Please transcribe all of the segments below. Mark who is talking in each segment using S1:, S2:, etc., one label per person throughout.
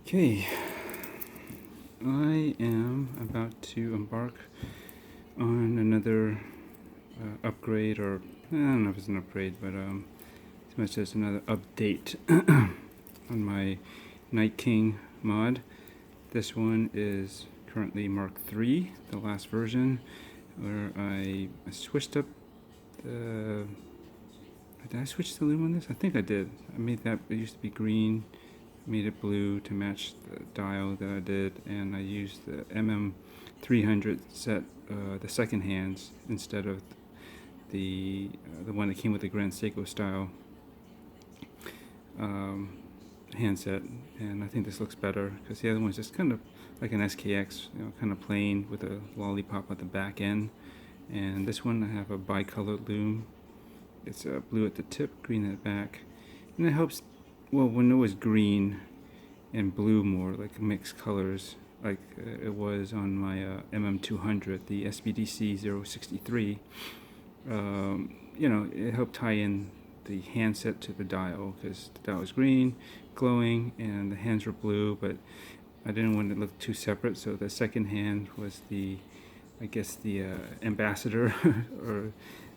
S1: Okay, I am about to embark on another upgrade, or I don't know if it's an upgrade, but as much as another update on my Night King mod. This one is currently Mark III, the last version, where I switched up the... Did I switch the lume on this? I think I did. I made that, it used to be green, made it blue to match the dial that I did, and I used the MM300 set, the second hands, instead of the one that came with the Grand Seiko style handset. And I think this looks better because the other one's just kind of like an SKX, kind of plain with a lollipop at the back end. And this one I have a bicolored lume. It's blue at the tip, green at the back, and it helps. Well, when it was green and blue more, like mixed colors, like it was on my MM200, the SBDC063, it helped tie in the handset to the dial, because the dial was green, glowing, and the hands were blue, but I didn't want it to look too separate, so the second hand was the, I guess, the ambassador or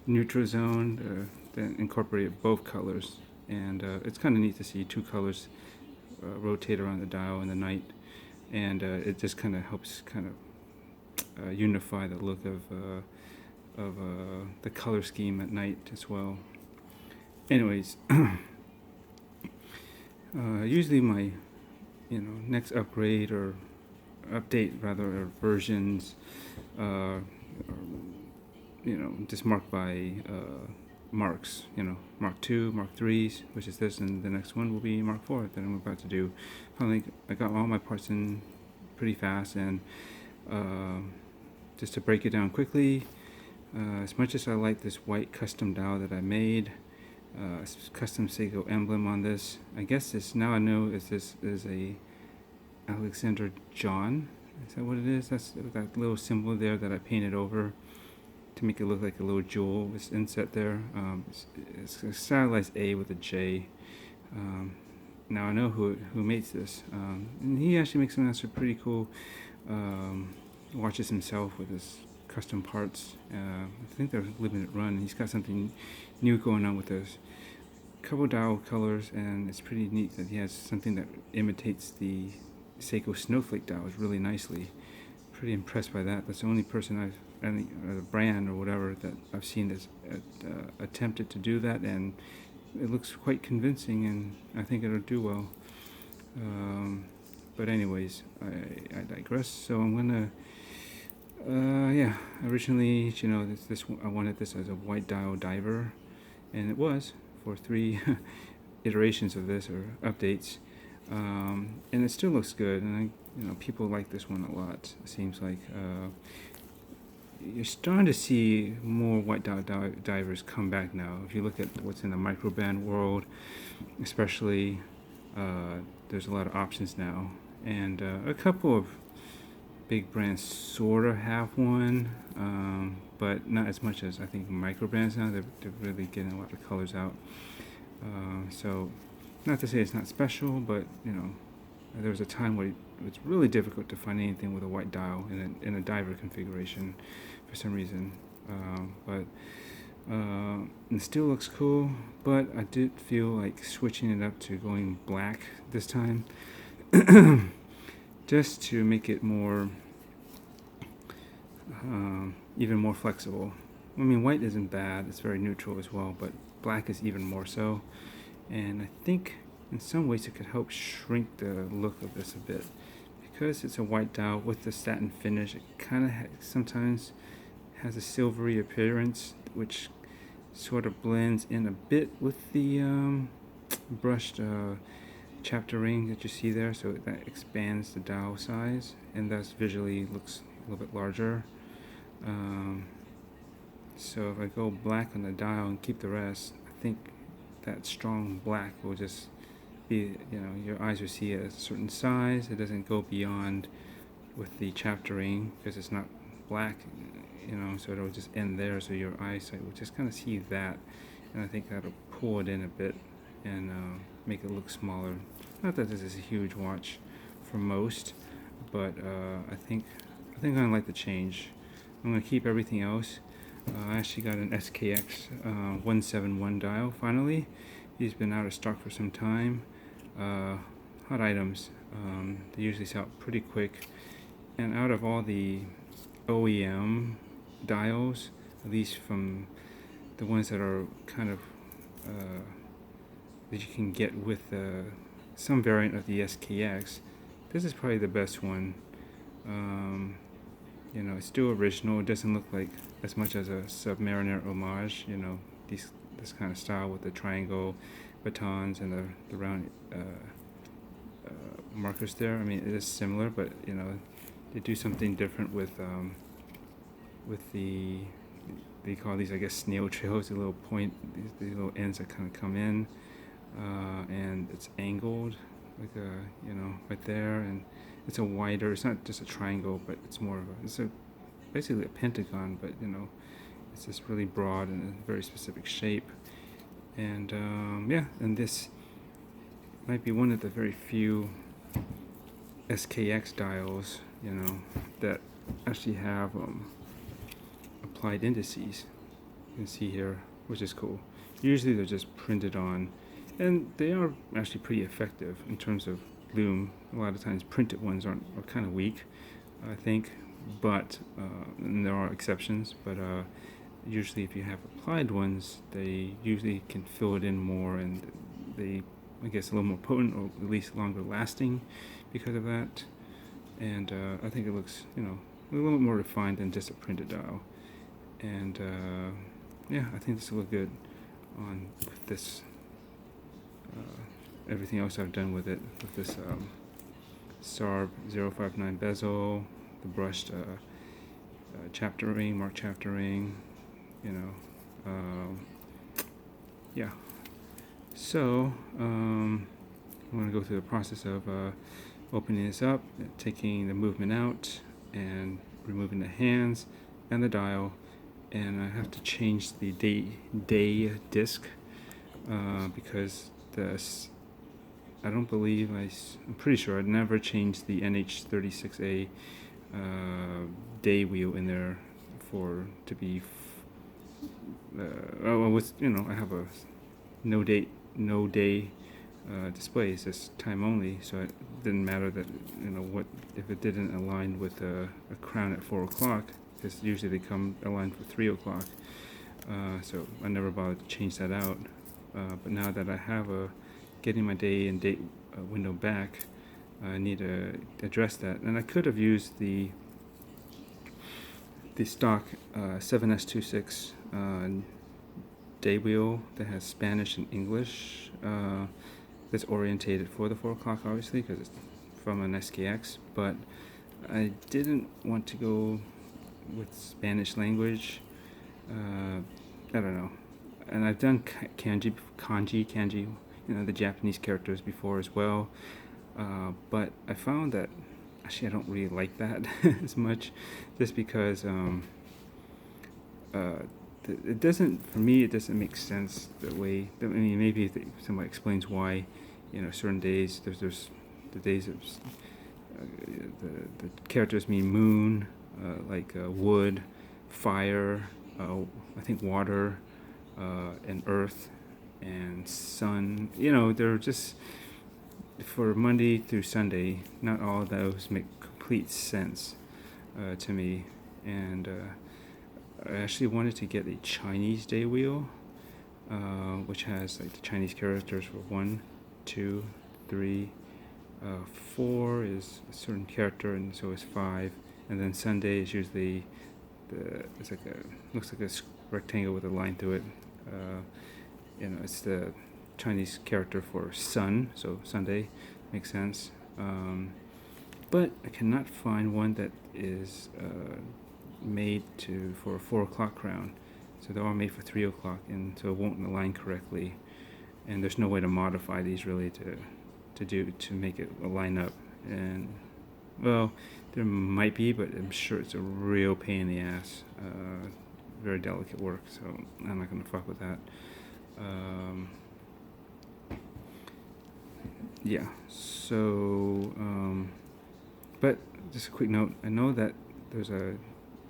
S1: neutral zone that incorporated both colors. And it's kind of neat to see two colors rotate around the dial in the night, and it just kind of helps unify the look of the color scheme at night as well. Anyways, usually my next upgrade or update rather, or versions just marked by marks, Mark II, Mark IIIs, which is this, and the next one will be Mark IV that I'm about to do. Finally, I got all my parts in pretty fast, and just to break it down quickly, as much as I like this white custom dial that I made, custom Seiko emblem on this, I guess this, now I know this is a Alexander John. Is that what it is? That's that little symbol there that I painted over to make it look like a little jewel was inset there. It's a stylized A with a J. Now I know who makes this, and he actually makes some that's pretty cool watches himself with his custom parts. I think they're limited run. He's got something new going on with those couple dial colors, and it's pretty neat that he has something that imitates the Seiko snowflake dials really nicely. Pretty impressed by that. That's the only person any brand or whatever that I've seen that's attempted to do that, and it looks quite convincing, and I think it'll do well. But anyways, I digress. So I'm gonna originally, this I wanted this as a white dial diver, and it was for 3 iterations of this, or updates, and it still looks good, and people like this one a lot. It seems like you're starting to see more white dial divers come back now. If you look at what's in the microband world, especially, there's a lot of options now, and a couple of big brands sort of have one, but not as much as I think microbrands now. They're really getting a lot of colors out. So, not to say it's not special, but there was a time where it was really difficult to find anything with a white dial in a diver configuration for some reason. It still looks cool, but I did feel like switching it up to going black this time, just to make it more, even more flexible. I mean, white isn't bad, it's very neutral as well, but black is even more so. And I think in some ways it could help shrink the look of this a bit, because it's a white dial with the satin finish. It kind of sometimes has a silvery appearance, which sort of blends in a bit with the brushed chapter ring that you see there, so that expands the dial size, and thus visually looks a little bit larger. So if I go black on the dial and keep the rest, I think that strong black will just be, your eyes will see it as a certain size. It doesn't go beyond with the chapter ring, because it's not black, so it'll just end there, so your eyesight will just kind of see that, and I think that'll pull it in a bit and make it look smaller. Not that this is a huge watch for most, but I think I'm gonna like the change. I'm gonna keep everything else. I actually got an SKX171 dial finally. He's been out of stock for some time. Hot items. They usually sell pretty quick. And out of all the OEM dials, at least from the ones that are kind of that you can get with some variant of the SKX, this is probably the best one. You know, it's still original. It doesn't look like as much as a Submariner homage. You know, this kind of style with the triangle batons and the round markers there. I mean, it is similar, but you know, they do something different with the, they call these, I guess, snail trails. The little point, these little ends that kind of come in, and it's angled like a, you know, right there, and it's a wider. It's not just a triangle, but it's more of a. It's a basically a pentagon, but you know, it's just really broad and a very specific shape. And yeah, and this might be one of the very few SKX dials, you know, that actually have applied indices. You can see here, which is cool. Usually they're just printed on, and they are actually pretty effective in terms of Lume. A lot of times printed ones are kind of weak, I think, but and there are exceptions, but usually if you have applied ones, they usually can fill it in more, and they, I guess, a little more potent, or at least longer lasting because of that. And I think it looks, you know, a little bit more refined than just a printed dial. And yeah, I think this will look good on this. Everything else I've done with it, with this SARB 059 bezel, the brushed chapter ring, marked chapter ring, you know, yeah. So I'm going to go through the process of opening this up, taking the movement out, and removing the hands and the dial, and I have to change the day disc because I don't believe I'm pretty sure I'd never changed the NH36A day wheel in there to be you know, I have a no day display. It's just time only, so it didn't matter that, you know, what if it didn't align with a crown at 4 o'clock, because usually they come aligned for 3 o'clock. So I never bothered to change that out. But now that I have getting my day and date window back, I need to address that. And I could have used the stock 7S26 day wheel that has Spanish and English, that's orientated for the 4 o'clock, obviously, because it's from an SKX. But I didn't want to go with Spanish language. I don't know. And I've done kanji, you know, the Japanese characters before as well. But I found that actually I don't really like that as much, just because it doesn't, for me, it doesn't make sense the way. I mean, maybe if somebody explains why, you know, certain days there's the days of the characters mean moon, like wood, fire, I think water, and earth and sun. You know, they're just, for Monday through Sunday, not all of those make complete sense to me. And I actually wanted to get a Chinese day wheel, which has like the Chinese characters for 1, 2, 3, 4 is a certain character, and so is 5. And then Sunday is usually it's like looks like a rectangle with a line through it. You know, it's the Chinese character for sun, so Sunday makes sense. But I cannot find one that is made for a 4 o'clock crown. So they're all made for 3 o'clock, and so it won't align correctly. And there's no way to modify these really to make it line up. And well, there might be, but I'm sure it's a real pain in the ass. Very delicate work, so I'm not going to fuck with that. Yeah, so But just a quick note, I know that there's a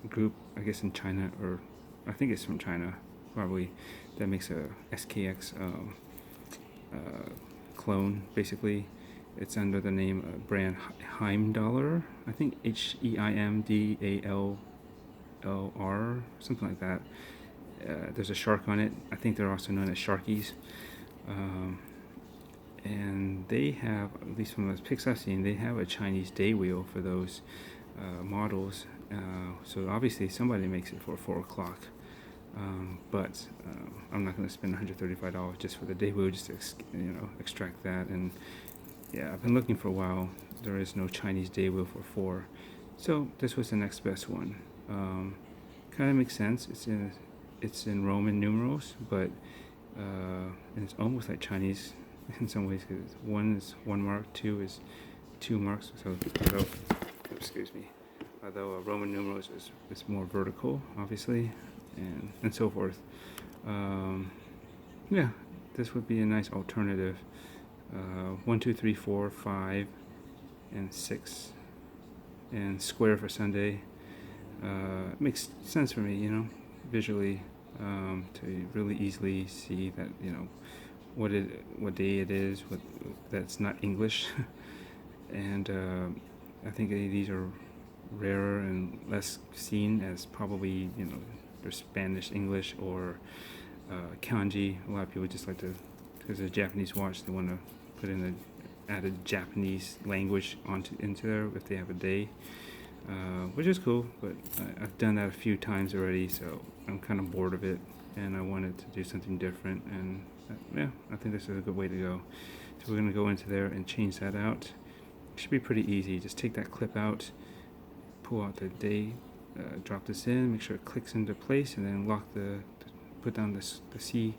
S1: group, I guess in China, or I think it's from China probably, that makes a SKX clone. Basically it's under the name brand Heimdallr, I think Heimdallr, something like that. There's a shark on it. I think they're also known as Sharkies. And they have, at least from the pics I've seen, they have a Chinese day wheel for those models. So obviously somebody makes it for 4 o'clock. But I'm not going to spend $135 just for the day wheel, just to extract that. And yeah, I've been looking for a while. There is no Chinese day wheel for 4, so this was the next best one. Kind of makes sense. It's in Roman numerals, but and it's almost like Chinese in some ways, because 1 is 1 mark, 2 is 2 marks. So excuse me. Although Roman numerals is more vertical, obviously, and so forth. Yeah, this would be a nice alternative. 1, 2, 3, 4, 5, and 6, and square for Sunday. It makes sense for me, visually, to really easily see that, what day it is, that's not English. And I think these are rarer and less seen, as probably they're Spanish, English, or kanji. A lot of people just like to, because it's a Japanese watch, they want to put in added Japanese language into there if they have a day, which is cool. But I've done that a few times already, so I'm kind of bored of it, and I wanted to do something different. And yeah, I think this is a good way to go. So we're going to go into there and change that out. It should be pretty easy. Just take that clip out, pull out the day, drop this in, make sure it clicks into place, and then put down the C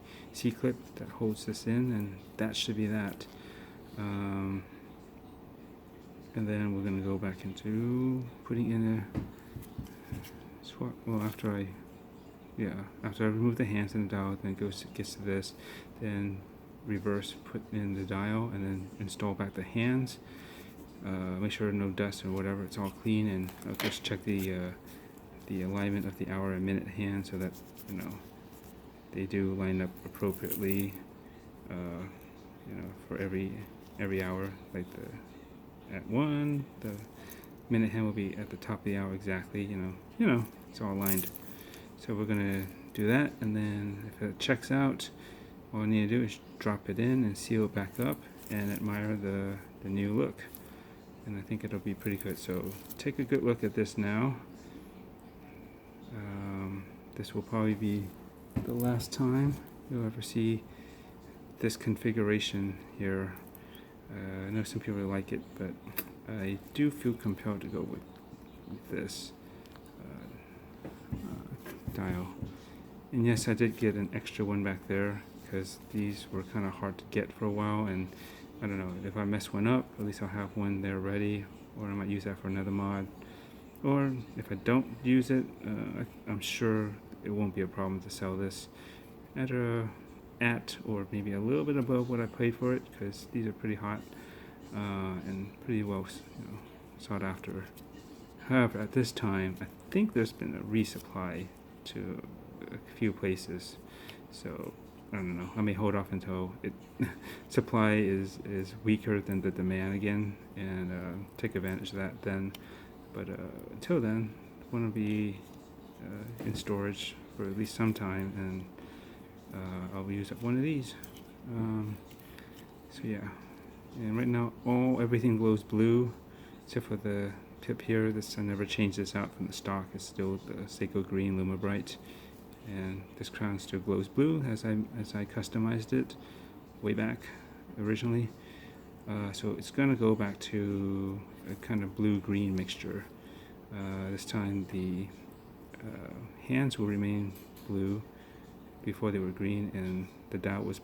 S1: clip that holds this in, and that should be that. And then we're going to go back into putting in a swap. Well, after I remove the hands and the dial, then gets to this, then reverse, put in the dial, and then install back the hands. Make sure no dust or whatever, it's all clean, and I'll just check the alignment of the hour and minute hand, so that they do line up appropriately, for every hour. Like at 1, the minute hand will be at the top of the hour exactly. It's all aligned. So we're gonna do that, and then if it checks out, all I need to do is drop it in and seal it back up, and admire the new look. And I think it'll be pretty good. So take a good look at this now. This will probably be the last time you'll ever see this configuration here. I know some people like it, but I do feel compelled to go with this dial. And yes, I did get an extra one back there, because these were kind of hard to get for a while, and I don't know, if I mess one up, at least I'll have one there ready, or I might use that for another mod. Or if I don't use it, I'm sure it won't be a problem to sell this at or maybe a little bit above what I paid for it, because these are pretty hot and pretty well sought after. However, at this time, I think there's been a resupply to a few places, so I don't know. I may hold off until supply is weaker than the demand again, and take advantage of that then. But until then, I want to be in storage for at least some time, and I'll use up one of these. So yeah, and right now everything glows blue except for the tip here. I never changed this out from the stock. It's still the Seiko Green Lume Bright, and this crown still glows blue as I customized it way back originally. So it's gonna go back to a kind of blue-green mixture. This time the hands will remain blue. Before they were green, and the dial was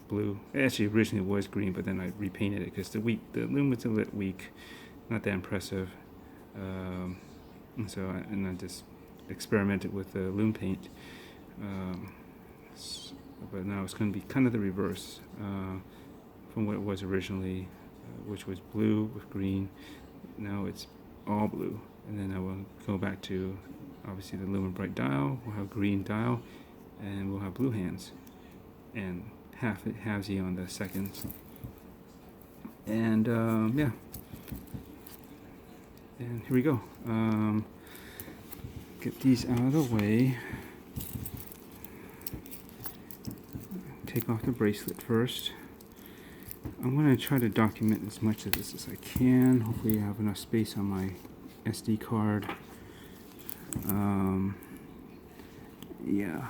S1: blue. It actually originally was green, but then I repainted it because the Lume was a little weak, not that impressive. And so I just experimented with the Lume paint. But now it's going to be kind of the reverse from what it was originally. which was blue with green. Now it's all blue. And then I will go back to obviously the Lume bright dial. We'll have green dial, and we'll have blue hands, and halvesy on the seconds. And yeah. And here we go. Get these out of the way. Take off the bracelet first. I'm going to try to document as much of this as I can. Hopefully I have enough space on my SD card. Yeah.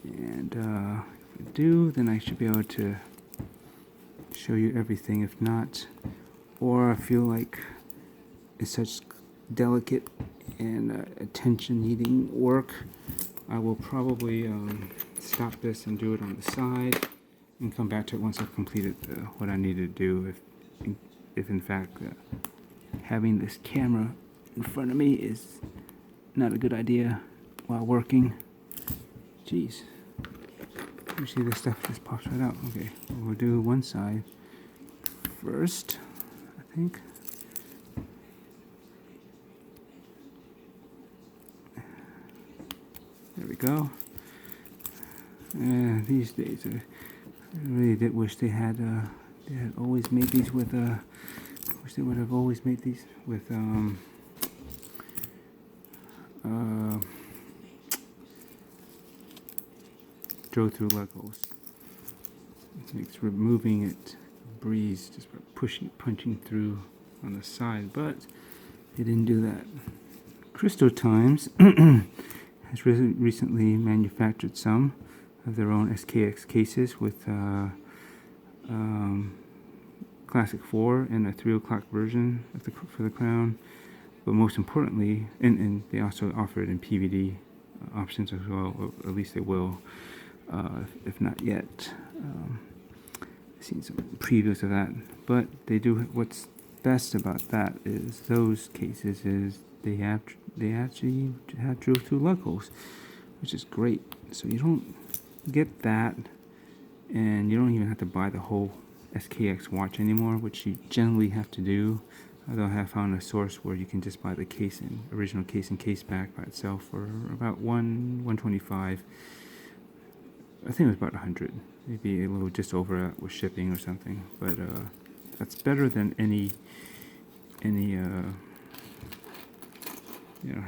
S1: And if I do, then I should be able to show you everything. If not, or I feel like it's such delicate and attention-needing work, I will probably stop this and do it on the side and come back to it once I've completed what I need to do. If in fact having this camera in front of me is not a good idea while working. Jeez. You see this stuff just pops right out. Okay, we'll do one side first, I think. There we go. These days, I really did wish they had always made these with wish they would have always made these with drove through lug holes. It makes removing it a breeze just by punching through on the side, but they didn't do that. Crystal Times has recently manufactured some of their own SKX cases with Classic 4 and a 3 o'clock version of for the crown. But most importantly, and they also offer it in PVD options as well, or at least they will, if not yet. I've seen some previews of that, but they do. What's best about that is those cases is they actually have drill through lug holes, which is great. So you don't get that, and you don't even have to buy the whole SKX watch anymore, which you generally have to do. Although I have found a source where you can just buy the original case and case back by itself for about $125. I think it was about 100, maybe a little just over that with shipping or something. But that's better than any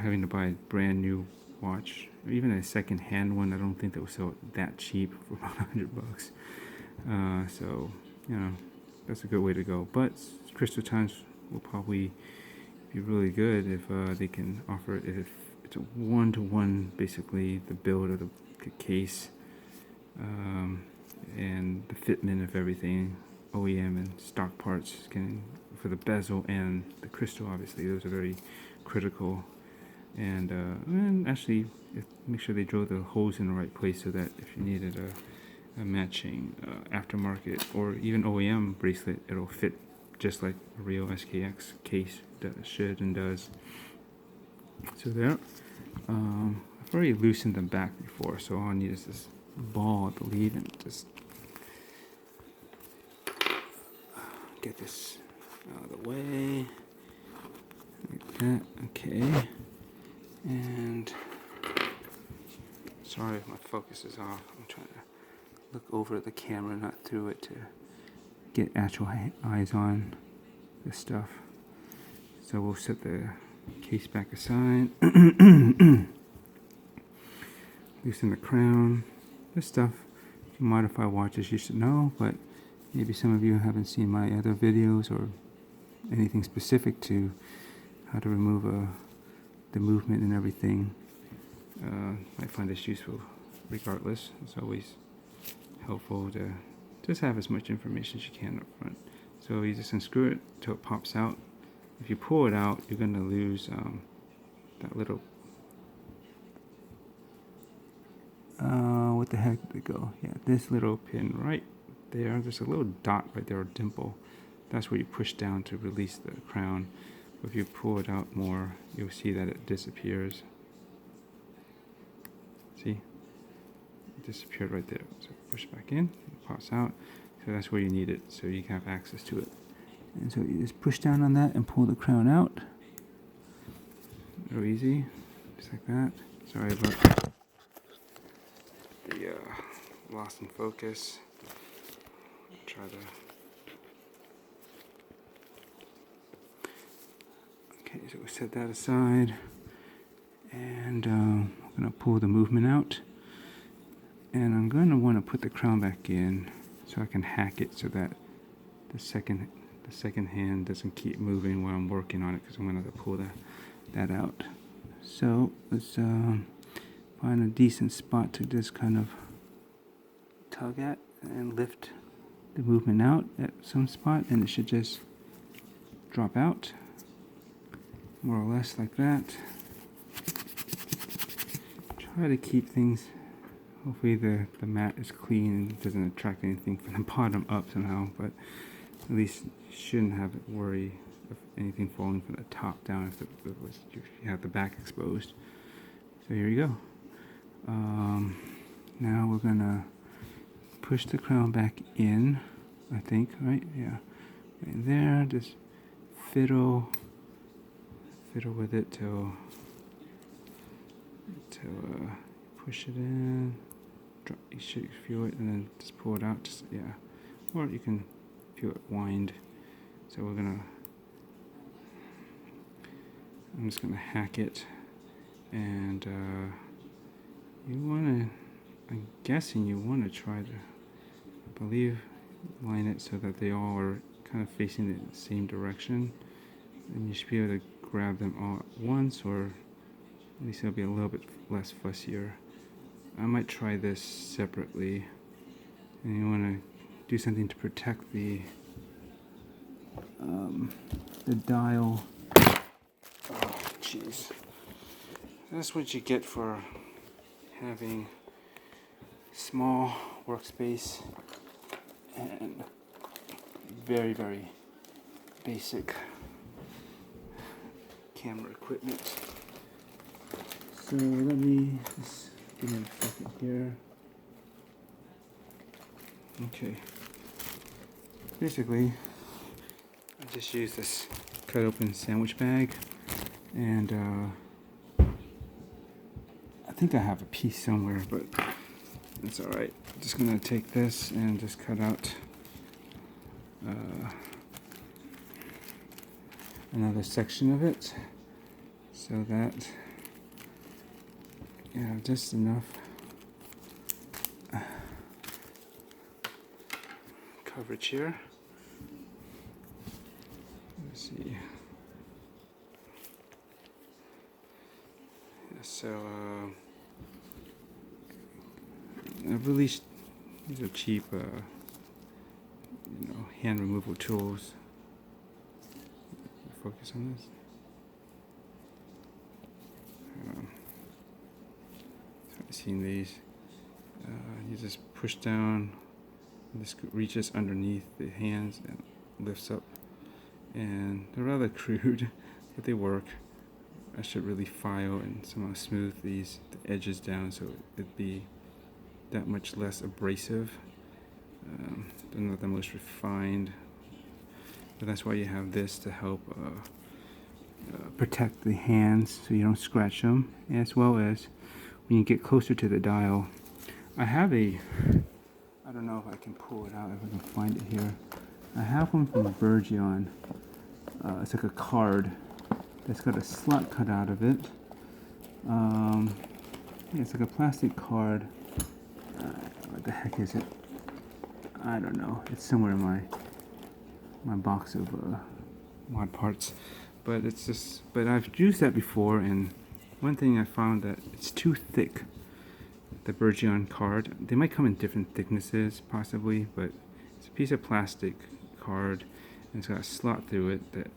S1: having to buy a brand new watch, or even a second-hand one. I don't think that was that cheap for about $100. So that's a good way to go. But Crystal Times will probably be really good if they can offer it. If it's a one-to-one, basically the build of the case and the fitment of everything, OEM and stock parts for the bezel and the crystal. Obviously, those are very critical. And actually, make sure they drill the holes in the right place so that if you needed a matching aftermarket or even OEM bracelet, it'll fit just like a real SKX case should and does. So there. I've already loosened them back before, so all I need is this ball, I believe, and just get this out of the way. Like that. Okay. And sorry if my focus is off. I'm trying to look over the camera, not through it, to get actual eyes on this stuff. So we'll set the case back aside. Loosen the crown. This stuff, if you modify watches, you should know, but maybe some of you haven't seen my other videos or anything specific to how to remove the movement and everything. Might find this useful regardless. It's always helpful to just have as much information as you can up front. So you just unscrew it till it pops out. If you pull it out, you're going to lose that little what the heck did it go? Yeah, this little pin right there. There's a little dot right there, or dimple. That's where you push down to release the crown. If you pull it out more, you'll see that it disappears. See? It disappeared right there. So push back in, it pops out. So that's where you need it, so you can have access to it. And so you just push down on that and pull the crown out. Real easy, just like that. Sorry about the lost in focus. Try to. Okay, so we set that aside, and I'm gonna pull the movement out, and I'm gonna want to put the crown back in so I can hack it so that the second hand doesn't keep moving while I'm working on it, because I'm gonna have to pull that out. So let's find a decent spot to just kind of tug at and lift the movement out at some spot, and it should just drop out more or less like that. Try to keep things, hopefully the mat is clean and doesn't attract anything from the bottom up somehow, but at least you shouldn't have to worry of anything falling from the top down if you have the back exposed. So here you go. Now we're gonna push the crown back in, I think, right? Yeah, right there. Just fiddle with it till push it in. You should feel it, and then just pull it out. Just or you can feel it wind. So I'm just gonna hack it, and I'm guessing you wanna try to, I believe, line it so that they all are kind of facing the same direction, and you should be able to grab them all at once, or at least it'll be a little bit less fussier. I might try this separately, and you want to do something to protect the dial. Oh, jeez. That's what you get for having small workspace and very, very basic camera equipment. So let me just give me a second here. Okay. Basically, I just use this cut open sandwich bag, and I think I have a piece somewhere, but that's alright. I'm just gonna take this and just cut out another section of it, so that just enough coverage here. Let's see. So I've released, these are cheap hand removal tools. Focus on this. I've seen these. You just push down, and this reaches underneath the hands and lifts up. And they're rather crude, but they work. I should really file and somehow smooth the edges down so it'd be that much less abrasive. They're not the most refined, but that's why you have this to help protect the hands so you don't scratch them, as well as when you get closer to the dial. I have I don't know if I can pull it out, if I can find it here. I have one from Bergeon. It's like a card that's got a slot cut out of it. It's like a plastic card. What the heck is it? I don't know. It's somewhere in my box of mod parts. But but I've used that before, and one thing I found that it's too thick. The Bergeon card. They might come in different thicknesses, possibly, but it's a piece of plastic card, and it's got a slot through it that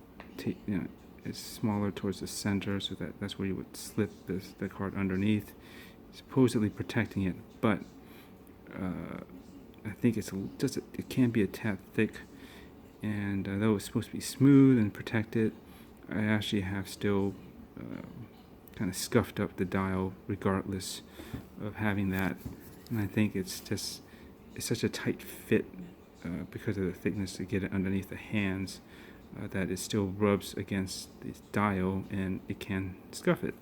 S1: is smaller towards the center, so that's where you would slip the card underneath, supposedly protecting it. But I think it can be a tad thick, and though it's supposed to be smooth and protected, I actually have still kind of scuffed up the dial regardless of having that. And I think it's such a tight fit because of the thickness to get it underneath the hands. that it still rubs against the dial and it can scuff it.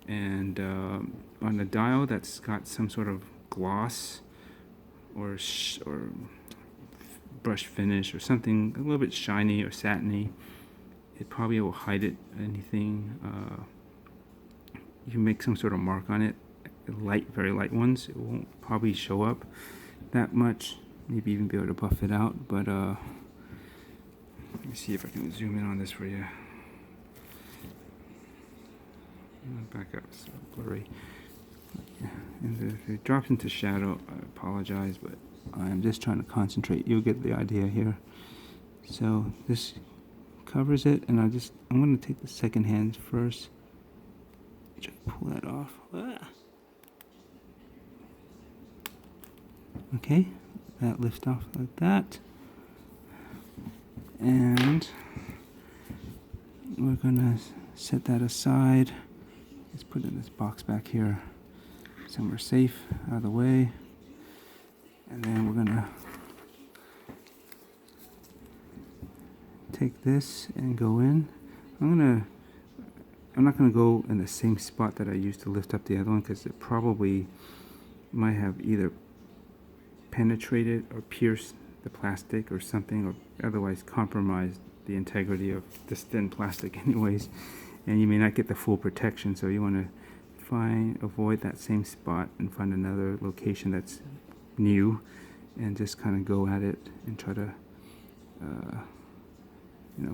S1: And on the dial that's got some sort of gloss or brush finish or something a little bit shiny or satiny, it probably will hide it. Anything you make some sort of mark on it, light, very light ones, it won't probably show up that much. Maybe even be able to buff it out, but let me see if I can zoom in on this for you. Back up, it's so blurry. And if it drops into shadow, I apologize, but I'm just trying to concentrate. You'll get the idea here. So this covers it, and I'm going to take the second hand first. Try to pull that off. Okay, that lifts off like that. And we're gonna set that aside. Let's put it in this box back here, somewhere safe, out of the way. And then we're gonna take this and go in. I'm not gonna go in the same spot that I used to lift up the other one, because it probably might have either penetrated or pierced the plastic or something, or otherwise compromised the integrity of this thin plastic anyways, and you may not get the full protection. So you want to avoid that same spot and find another location that's new, and just kind of go at it and try to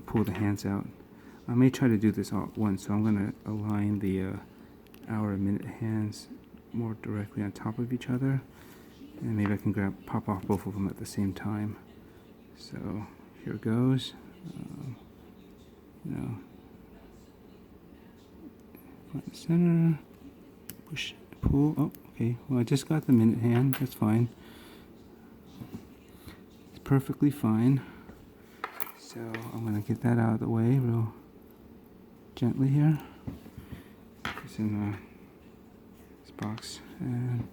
S1: pull the hands out. I may try to do this all at once, so I'm going to align the hour and minute hands more directly on top of each other, and maybe I can pop off both of them at the same time. So here goes. Front and center, push, pull. Oh, okay. Well, I just got the minute hand. That's fine. It's perfectly fine. So I'm gonna get that out of the way real gently here. It's in this box, and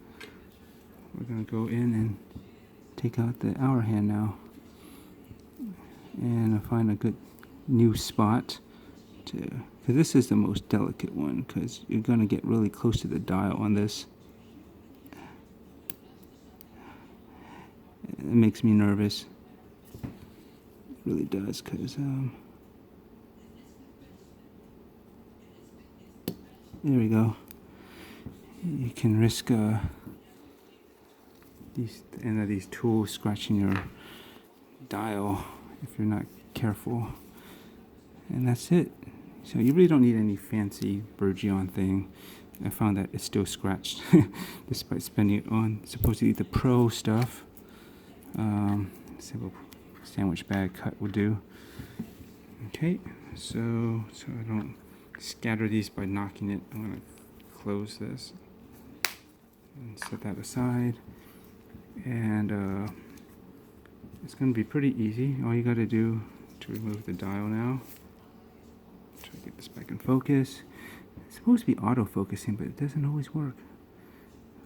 S1: we're gonna go in and take out the hour hand now, and I'll find a good new spot because this is the most delicate one, because you're gonna get really close to the dial on this. It makes me nervous. It really does, because there we go. You can risk the end of these tools scratching your dial if you're not careful. And that's it. So you really don't need any fancy Bergeon thing. I found that it's still scratched despite spending it on supposedly the pro stuff. Simple sandwich bag cut will do. Okay, so I don't scatter these by knocking it, I'm going to close this and set that aside. And it's going to be pretty easy. All you got to do to remove the dial now. Try to get this back in focus. It's supposed to be auto-focusing, but it doesn't always work.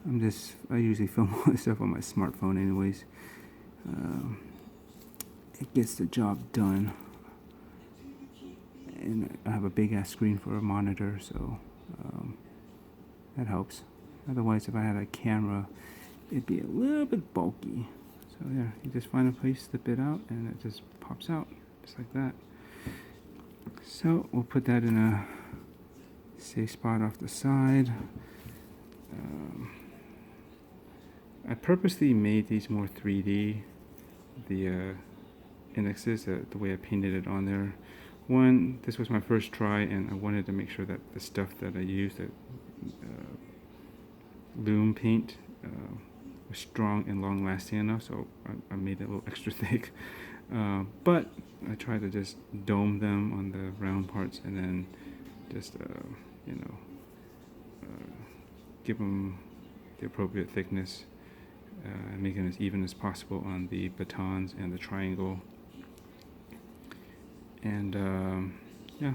S1: I usually film all this stuff on my smartphone anyways. It gets the job done. And I have a big ass screen for a monitor, so that helps. Otherwise, if I had a camera, it'd be a little bit bulky. So there, you just find a place, slip it out, and it just pops out, just like that. So we'll put that in a safe spot off the side. I purposely made these more 3D, the indexes, the way I painted it on there. One, this was my first try, and I wanted to make sure that the stuff that I used, that Lume paint, was strong and long lasting enough, so I made it a little extra thick. But I tried to just dome them on the round parts, and then just give them the appropriate thickness, and make it as even as possible on the batons and the triangle. And yeah,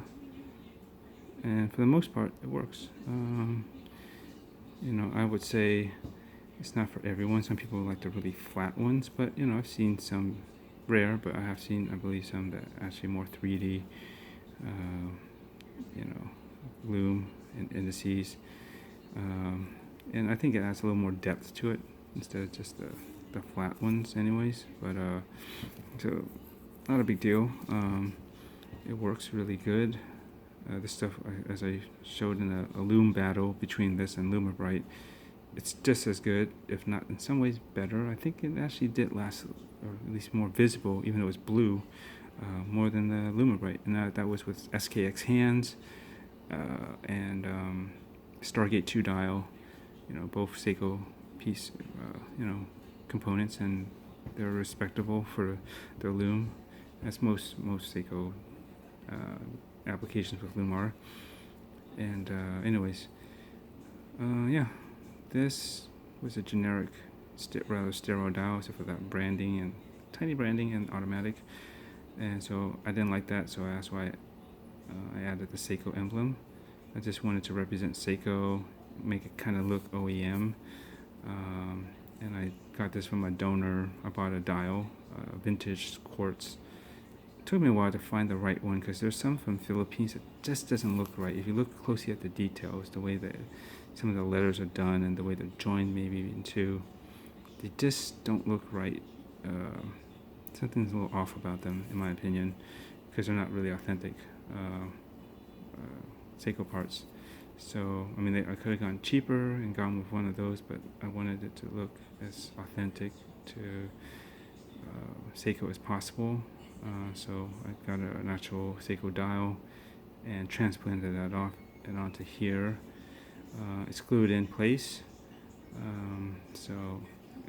S1: and for the most part it works. I would say it's not for everyone. Some people like the really flat ones, but I've seen some rare, but I have seen, I believe, some that actually more 3D, you know, Lume indices, and I think it adds a little more depth to it instead of just the flat ones, anyways. But so not a big deal. It works really good. This stuff, as I showed in a Lume battle between this and Lume, it's just as good, if not in some ways better. I think it actually did last, or at least more visible, even though it was blue, more than the Lume, and that was with SKX hands and Stargate 2 dial, both Seiko piece, components, and they're respectable for their Lume, as most Seiko applications with Lume are. And anyways, yeah, this was a generic, rather sterile dial, except for that branding and tiny branding and automatic. And so I didn't like that, so that's why I added the Seiko emblem. I just wanted to represent Seiko, make it kind of look OEM. And I got this from a donor. I bought a dial, vintage quartz. It took me a while to find the right one, because there's some from Philippines that just doesn't look right. If you look closely at the details, the way that some of the letters are done and the way they're joined maybe in two, they just don't look right. Something's a little off about them, in my opinion, because they're not really authentic Seiko parts. So I mean, I could have gone cheaper and gone with one of those, but I wanted it to look as authentic to Seiko as possible. So I got an actual Seiko dial and transplanted that off and onto here. It's glued in place. So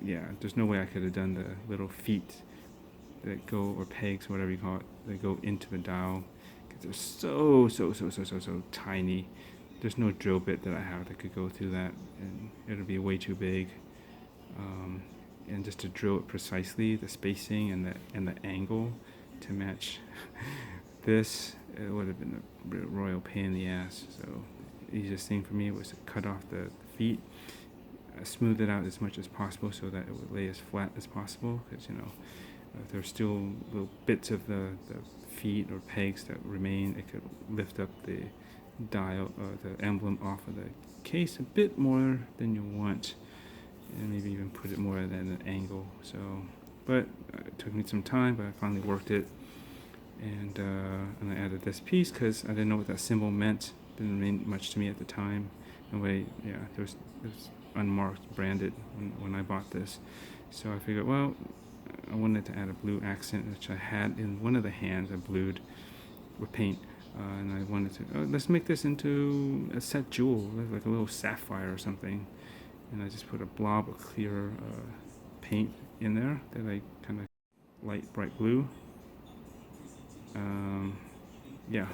S1: yeah, there's no way I could have done the little feet that go, or pegs, whatever you call it, that go into the dial, because they're so tiny. There's no drill bit that I have that could go through that, and it'll be way too big. And just to drill it precisely, the spacing and the angle to match this, it would have been a royal pain in the ass. So the easiest thing for me was to cut off the feet, smooth it out as much as possible so that it would lay as flat as possible, because if there's still little bits of the feet or pegs that remain, it could lift up the dial, the emblem off of the case a bit more than you want, and maybe even put it more at an angle. So, but it took me some time, but I finally worked it, and I added this piece because I didn't know what that symbol meant. Didn't mean much to me at the time. Anyway, yeah, it was unmarked, branded when I bought this. So I figured, well, I wanted to add a blue accent, which I had in one of the hands. I blued with paint, and I wanted to, let's make this into a set jewel, like a little sapphire or something. And I just put a blob of clear paint in there that I kind of light bright blue. Yeah,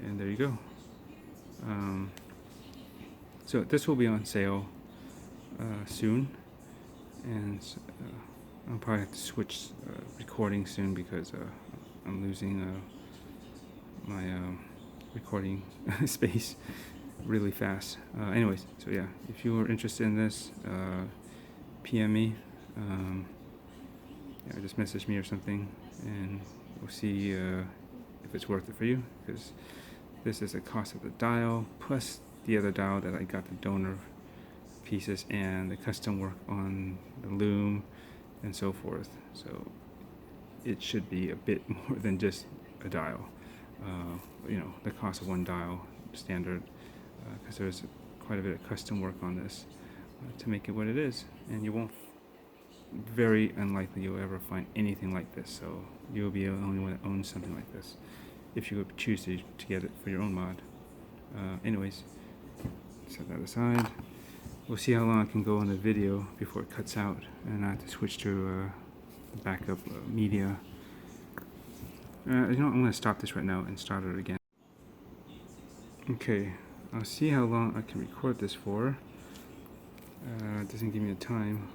S1: and there you go. So this will be on sale soon, and I'll probably have to switch recording soon, because I'm losing my recording space really fast. Anyways, so yeah, if you are interested in this, PM me, yeah, just message me or something, and we'll see if it's worth it for you, because this is the cost of the dial plus the other dial that I got, the donor pieces and the custom work on the Lume and so forth. So it should be a bit more than just a dial. The cost of one dial standard, because there's quite a bit of custom work on this to make it what it is, and you won't, very unlikely you'll ever find anything like this. So you'll be the only one that owns something like this, if you choose to get it for your own mod. Anyways, set that aside. We'll see how long I can go on the video before it cuts out, and I have to switch to backup media. I'm going to stop this right now and start it again. Okay, I'll see how long I can record this for. It doesn't give me a time.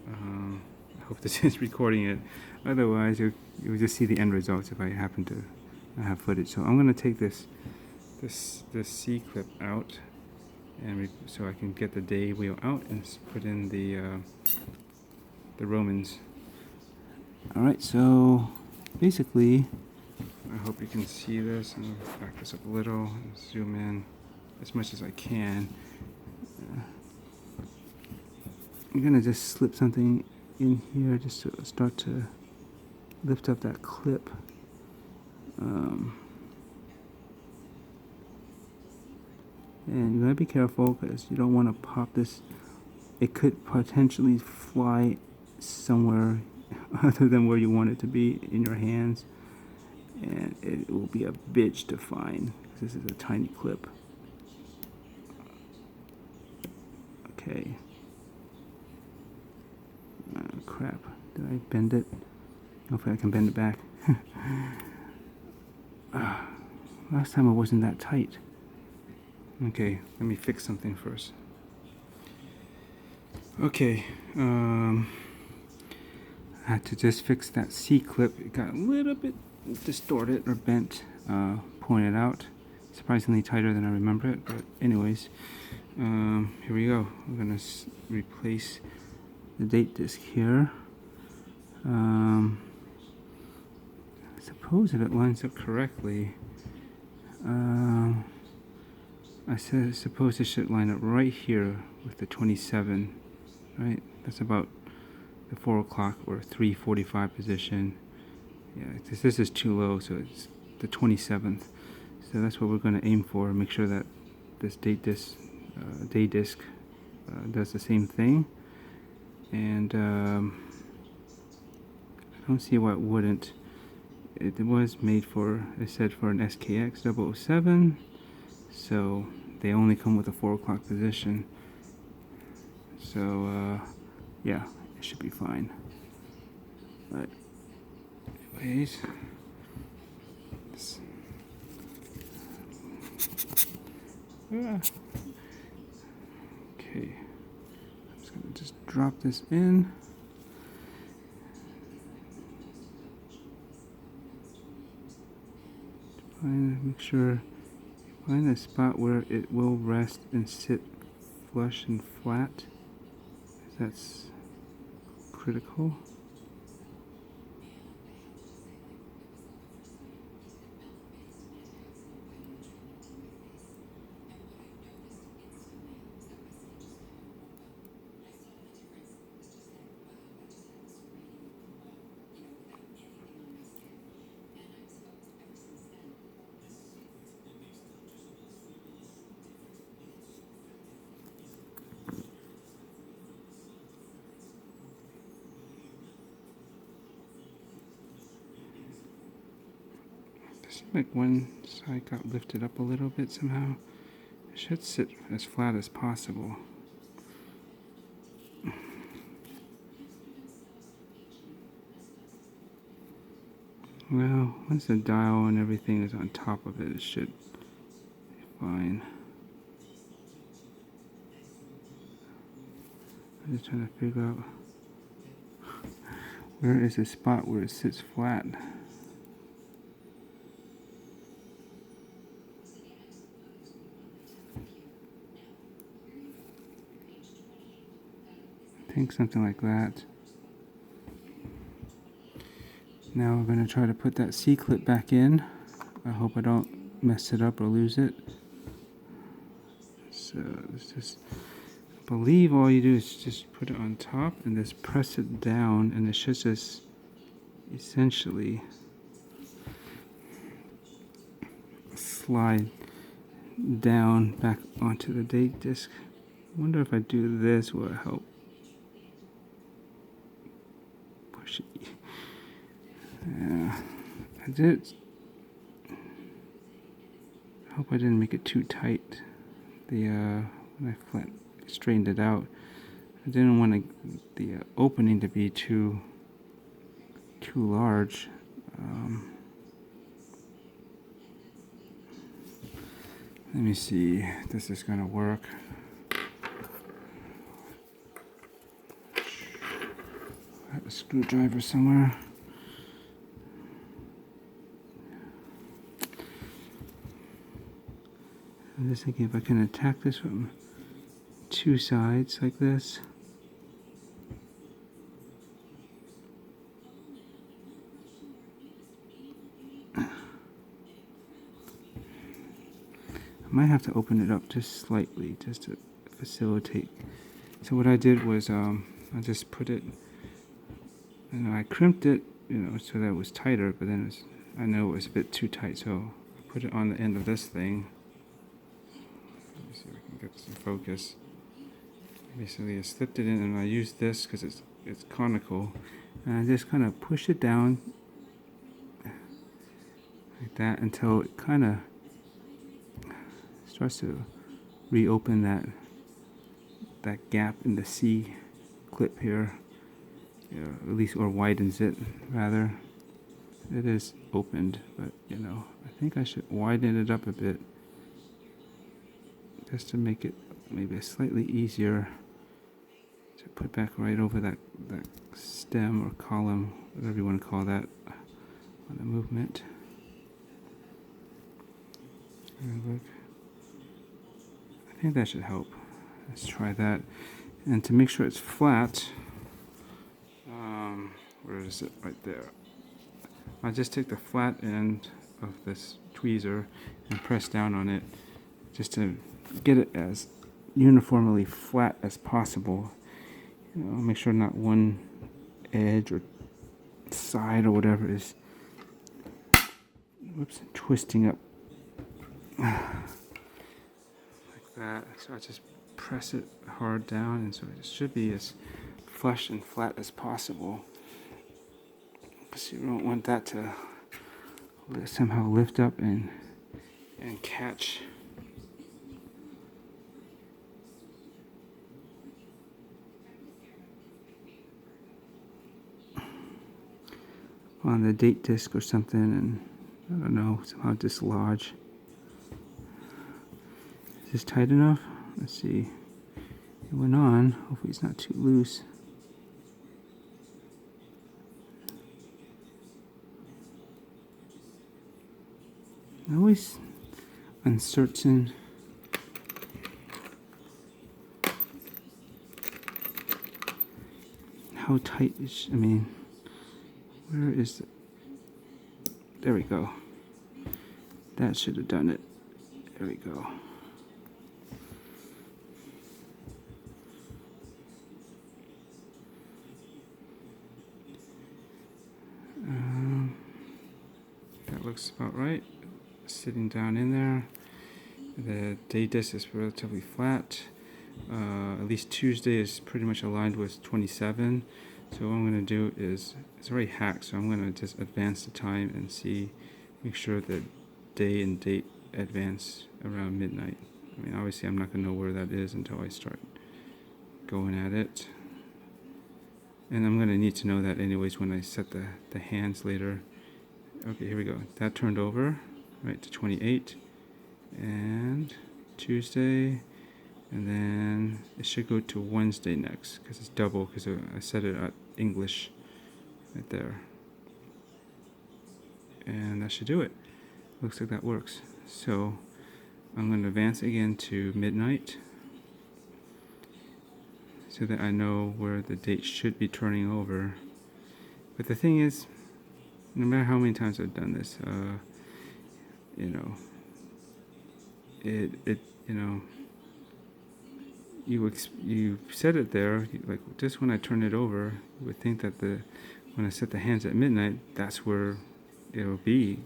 S1: I hope this is recording it. Otherwise, you'll just see the end results if I happen to have footage. So I'm going to take this C clip out, and so I can get the day wheel out and put in the Romans Alright, so basically, I hope you can see this. I'm going to back this up a little and zoom in as much as I can. I'm going to just slip something in here just to start to lift up that clip. And you gotta be careful because you don't want to pop this. It could potentially fly somewhere other than where you want it to be in your hands, and it will be a bitch to find because this is a tiny clip. Okay. Crap. Did I bend it? Hopefully I can bend it back. Last time it wasn't that tight. Okay, let me fix something first. Okay, I had to just fix that C-clip. It got a little bit distorted or bent, pulling it out. Surprisingly tighter than I remember it, but anyways, here we go. I'm gonna replace the date disc here. I suppose if it lines up correctly, I suppose it should line up right here with the 27, right? That's about the 4 o'clock or 3:45 position. Yeah, this is too low, so it's the 27th. So that's what we're going to aim for. Make sure that this day disc does the same thing. And I don't see why it wouldn't. It was made for, it said for an SKX007. So they only come with a 4 o'clock position. So yeah, it should be fine. But anyways, okay, I'm just gonna drop this in. Make sure find a spot where it will rest and sit flush and flat. That's critical. Like one side got lifted up a little bit somehow. It should sit as flat as possible. Well, once the dial and everything is on top of it, it should be fine. I'm just trying to figure out where is the spot where it sits flat. I think something like that. Now we're going to try to put that C-clip back in. I hope I don't mess it up or lose it. So it's just, I believe all you do is just put it on top and just press it down, and it should just essentially slide down back onto the date disc. I wonder if I do this, will it help push it? Yeah, I did. I hope I didn't make it too tight. When I straightened it out, I didn't want the opening to be too large. Let me see if this is going to work. I have a screwdriver somewhere. I'm just thinking if I can attack this from two sides like this. might have to open it up just slightly just to facilitate. So what I did was I just put it, I crimped it, so that it was tighter, but then I know it was a bit too tight, so I put it on the end of this thing. Let me see if I can get some focus. Basically I slipped it in, and I used this because it's conical, and I just kind of push it down like that until it kind of starts to reopen that gap in the C clip here, at least, or widens it rather. It is opened, but I think I should widen it up a bit just to make it maybe slightly easier to put back right over that stem or column, whatever you want to call that, on the movement. And look, I think that should help. Let's try that. And to make sure it's flat, where is it? Right there. I just take the flat end of this tweezer and press down on it just to get it as uniformly flat as possible. Make sure not one edge or side or whatever is twisting up like that. So I just press it hard down, and so it should be as flush and flat as possible, because you don't want that to somehow lift up and catch. On the date disc or something, and I don't know, somehow dislodge. Is this tight enough? Let's see. It went on. Hopefully it's not too loose. I'm always uncertain how tight it where is it? There we go. That should have done it. There we go. That looks about right. Sitting down in there. The day disc is relatively flat. At least Tuesday is pretty much aligned with 27. So what I'm going to do is, it's already hacked, so I'm going to just advance the time and make sure that day and date advance around midnight. Obviously I'm not going to know where that is until I start going at it. And I'm going to need to know that anyways when I set the hands later. Okay, here we go. That turned over, right, to 28. And Tuesday. And then it should go to Wednesday next, because it's double, because I set it at English right there. And that should do it. Looks like that works. So I'm going to advance again to midnight so that I know where the date should be turning over. But the thing is, no matter how many times I've done this, you set it there, like just when I turn it over, you would think that when I set the hands at midnight, that's where it'll be,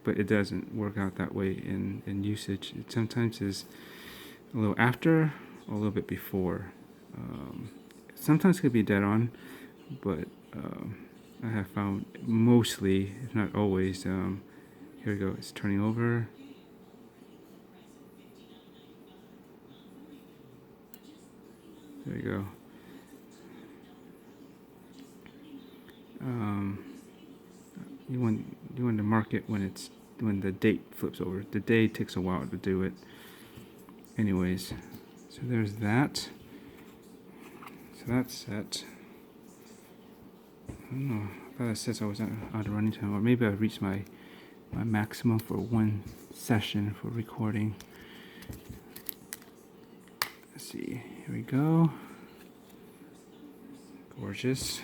S1: but it doesn't work out that way in usage. It sometimes is a little after or a little bit before. Sometimes it could be dead on, but I have found mostly, if not always, here we go, it's turning over. There we go. You want to mark it when the date flips over. The day takes a while to do it. Anyways, so there's that. So that's set. I don't know. I thought it says I was out of running time, or maybe I reached my maximum for one session for recording. Let's see. Here we go. Gorgeous.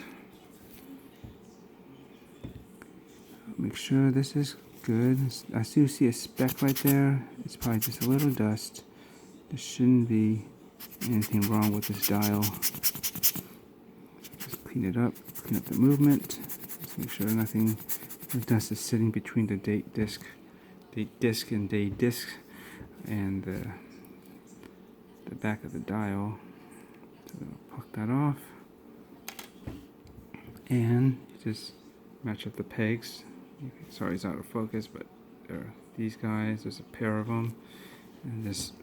S1: Make sure this is good. I still see a speck right there. It's probably just a little dust. There shouldn't be anything wrong with this dial. Just clean it up, clean up the movement. Just make sure nothing, the dust is sitting between the date disc and day disc, and the back of the dial. So I'll pluck that off, and just match up the pegs. Sorry, it's out of focus, but there are these guys. There's a pair of them, and just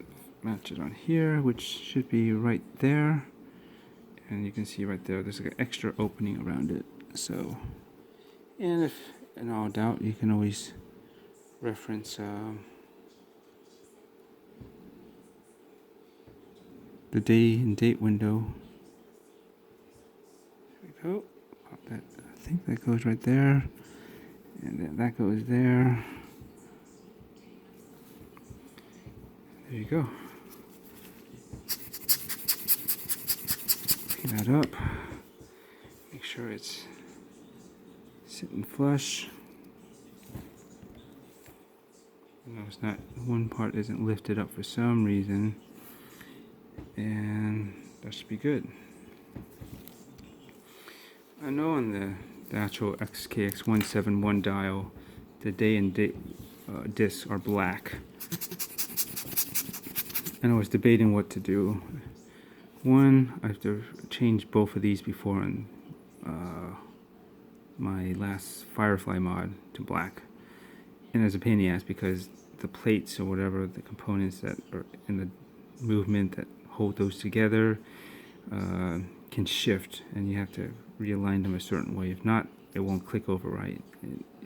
S1: match it on here, which should be right there. And you can see right there, there's like an extra opening around it. So, and if in all doubt, you can always reference the day and date window. There we go. Pop that. I think that goes right there, and then that goes there. There you go. Clean that up. Make sure it's sitting flush. No, it's not. One part isn't lifted up for some reason, and that should be good. I know on the actual SKX171 dial, the day and date discs are black. And I was debating what to do. One, I have to change both of these before on my last Firefly mod to black. And it's a pain in the ass because the plates or whatever, the components that are in the movement that hold those together can shift, and you have to realign them a certain way. If not, it won't click over right.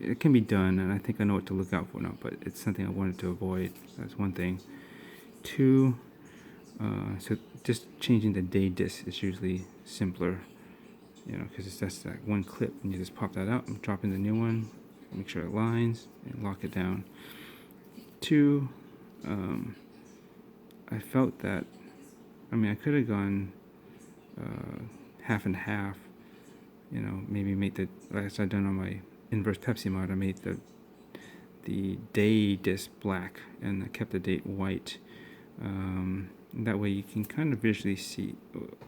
S1: It can be done, and I think I know what to look out for now, but it's something I wanted to avoid. That's one thing. Two, so just changing the day disc is usually simpler, you know, because it's just that one clip, and you just pop that out and drop in the new one, make sure it lines, and lock it down. Two, I felt that, I mean, I could have gone half and half, you know, maybe make the, like I've done on my inverse Pepsi mod, I made the day disc black, and I kept the date white. That way you can kind of visually see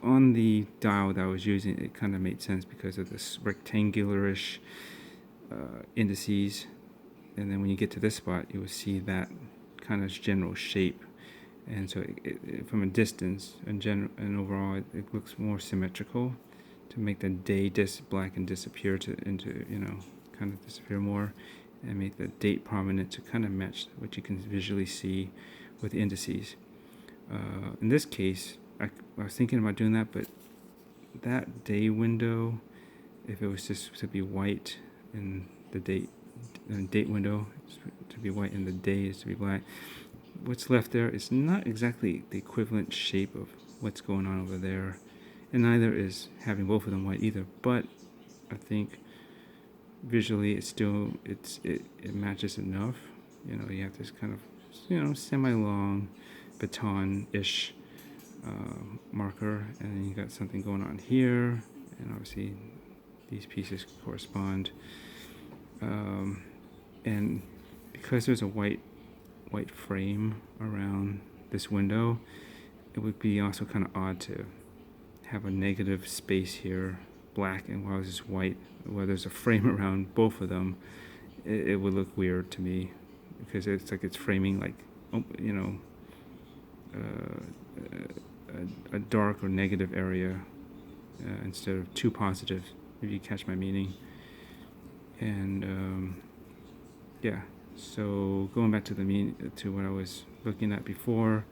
S1: on the dial that I was using. It kind of made sense because of this rectangularish indices, and then when you get to this spot, you will see that kind of general shape. And so from a distance and and overall, it looks more symmetrical to make the day disc black and disappear into, you know, kind of disappear more, and make the date prominent to kind of match what you can visually see with the indices. In this case, I was thinking about doing that, but that day window, if it was just to be white in the date window, to be white and the day is to be black, what's left there is not exactly the equivalent shape of what's going on over there, and neither is having both of them white either. But I think visually it matches enough. You know, you have this kind of, you know, semi-long baton-ish marker, and then you got something going on here, and obviously these pieces correspond. And because there's a white frame around this window, it would be also kind of odd to have a negative space here, black, and while it's white, where there's a frame around both of them, it would look weird to me, because it's like it's framing, like, you know, a dark or negative area instead of two positive, if you catch my meaning. And yeah, so going back to to what I was looking at before,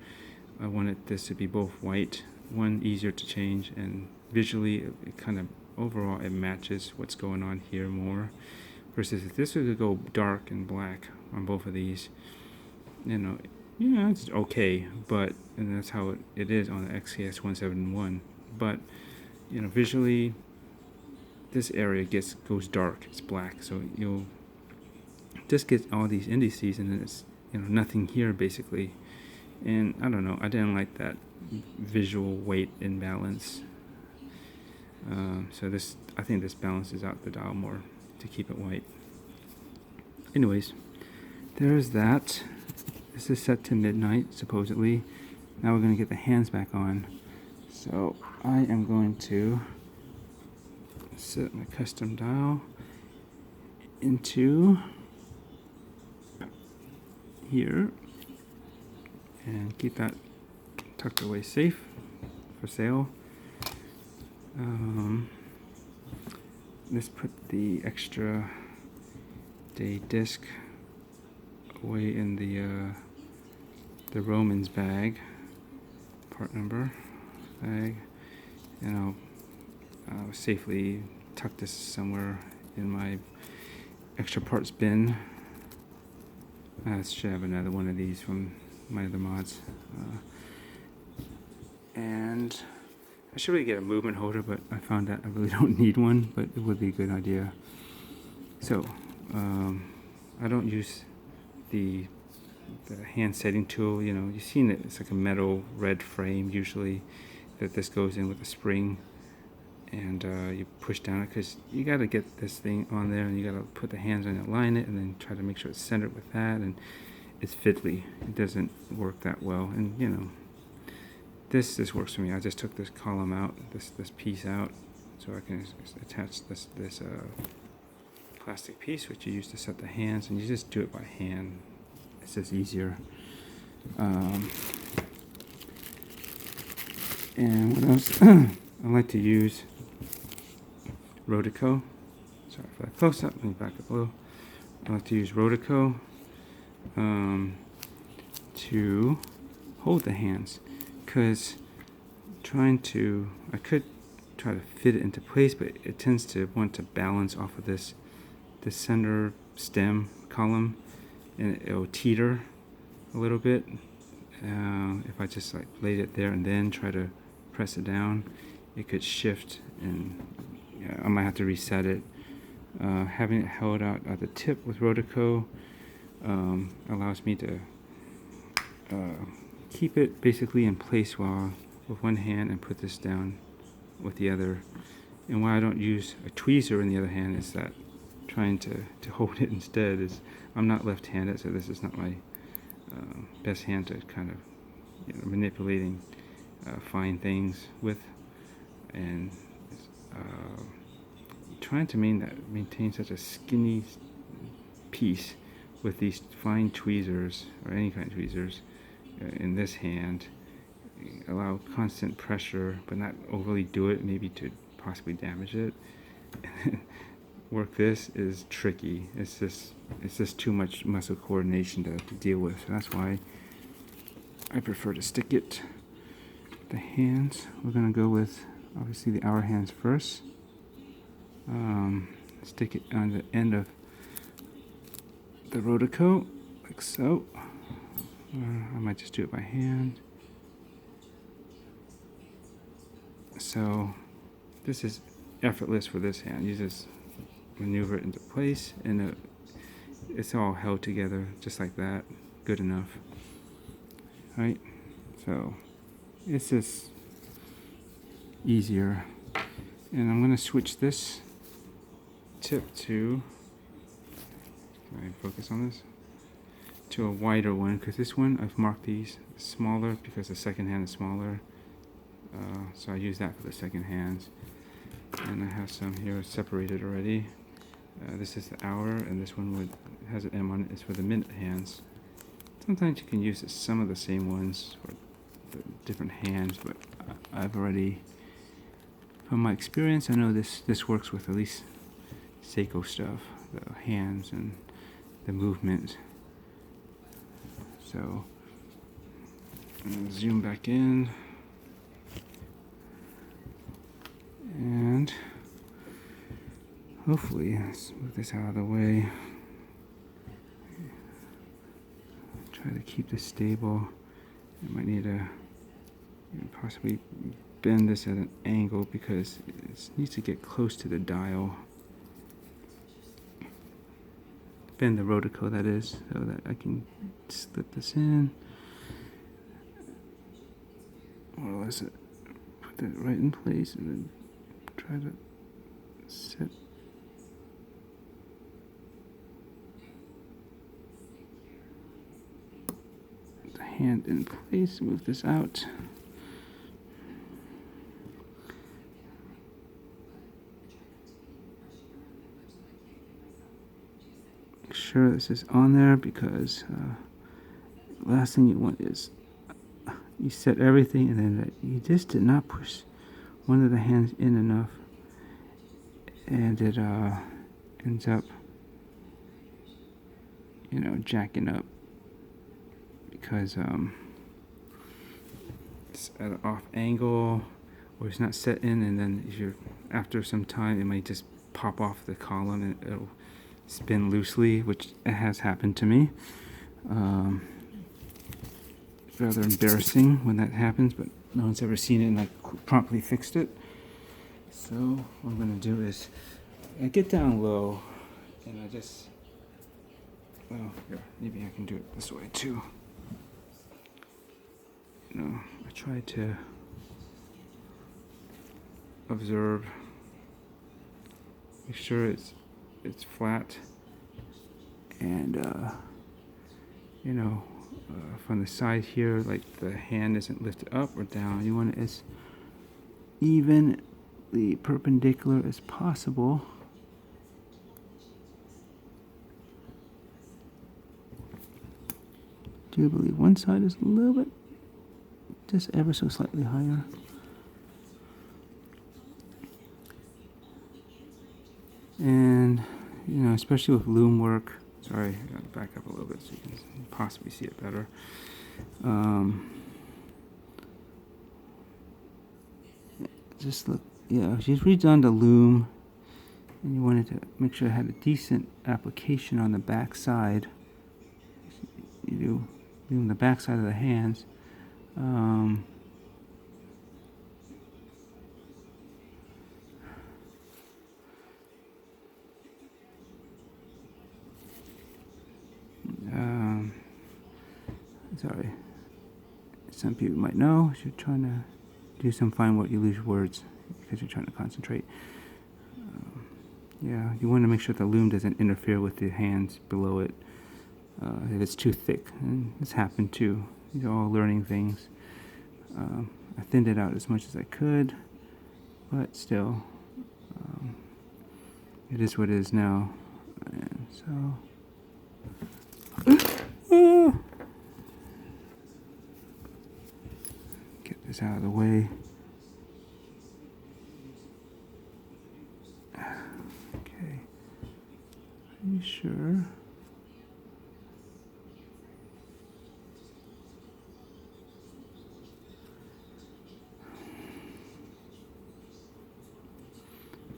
S1: I wanted this to be both white, one easier to change, and visually it kind of overall it matches what's going on here more, versus if this were to go dark and black on both of these, you know, it's okay, but, and that's how it is on the SKX171, but, you know, visually this area goes dark, it's black, so you'll just get all these indices, and then it's, you know, nothing here basically. And I don't know, I didn't like that visual weight imbalance. So I think this balances out the dial more to keep it white. Anyways, there's that. this is set to midnight, supposedly. Now we're going to get the hands back on. So I am going to set my custom dial into here and keep that tucked away safe for sale. Let's put the extra day disc away in the Romans bag, part number bag, and I'll safely tuck this somewhere in my extra parts bin. I should have another one of these from my other mods. And I should really get a movement holder, but I found that I really don't need one, but it would be a good idea. So, I don't use the hand setting tool. You know, you've seen it, it's like a metal red frame usually that this goes in with a spring, and you push down it because you got to get this thing on there, and you got to put the hands on it, line it, and then try to make sure it's centered with that, and it's fiddly. It doesn't work that well, and you know, this works for me. I just took this column out, this piece out, so I can attach this plastic piece which you use to set the hands, and you just do it by hand. It's just easier. And what else? I like to use Rotico. Sorry for that close up. Let me back up a little. I like to use Rotico to hold the hands, because I could try to fit it into place, but it tends to want to balance off of this center stem column, and it'll teeter a little bit. If I just like laid it there and then try to press it down, it could shift, and I might have to reset it. Having it held out at the tip with Rotico allows me to keep it basically in place with one hand and put this down with the other. And why I don't use a tweezer in the other hand is that trying to hold it instead is, I'm not left-handed, so this is not my best hand to kind of manipulating fine things with, and trying to maintain such a skinny piece with these fine tweezers, or any kind of tweezers, in this hand, allow constant pressure but not overly do it, maybe to possibly damage it. Work this is tricky. It's just too much muscle coordination to deal with. So that's why I prefer to stick it. The hands, we're gonna go with obviously the hour hands first. Stick it on the end of the Rotico, like so. I might just do it by hand. So this is effortless for this hand. You just maneuver it into place, and it's all held together just like that. Good enough, right? So it's just easier. And I'm going to switch this tip to, can I focus on this? To a wider one, because this one, I've marked these smaller because the second hand is smaller. So I use that for the second hands. And I have some here separated already. This is the hour, and this one has an M on it. It's for the minute hands. Sometimes you can use some of the same ones for the different hands, but I've already, from my experience, I know this works with at least Seiko stuff, the hands and the movement. So I'm going to zoom back in, and hopefully let's move this out of the way. Try to keep this stable. I might need to possibly bend this at an angle because it needs to get close to the dial. Bend the Rotico, that is, so that I can slip this in. Or let's put that right in place and then try to set. hand in place, move this out. Make sure this is on there, because last thing you want is you set everything and then you just did not push one of the hands in enough, and it ends up, you know, jacking up because it's at an off angle, or it's not set in, and then if you're, after some time, it might just pop off the column and it'll spin loosely, which has happened to me. Rather embarrassing when that happens, but no one's ever seen it and I promptly fixed it. So what I'm going to do is I get down low and I just, well, here, maybe I can do it this way too. You know, I try to observe, make sure it's flat, and you know, from the side here, like the hand isn't lifted up or down. You want it as evenly perpendicular as possible. Do you believe one side is a little bit, just ever so slightly higher? And, you know, especially with loom work, sorry, I gotta back up a little bit so you can possibly see it better. Just look, yeah, she's redone the loom, and you wanted to make sure it had a decent application on the back side. You do loom the back side of the hands. Sorry, some people might know if you're trying to do some fine work, you lose words because you're trying to concentrate. Yeah, you want to make sure the loom doesn't interfere with the hands below it. If it's too thick, and it's happened too. These are all learning things. I thinned it out as much as I could, but still, it is what it is now. And so, get this out of the way. Okay. Are you sure?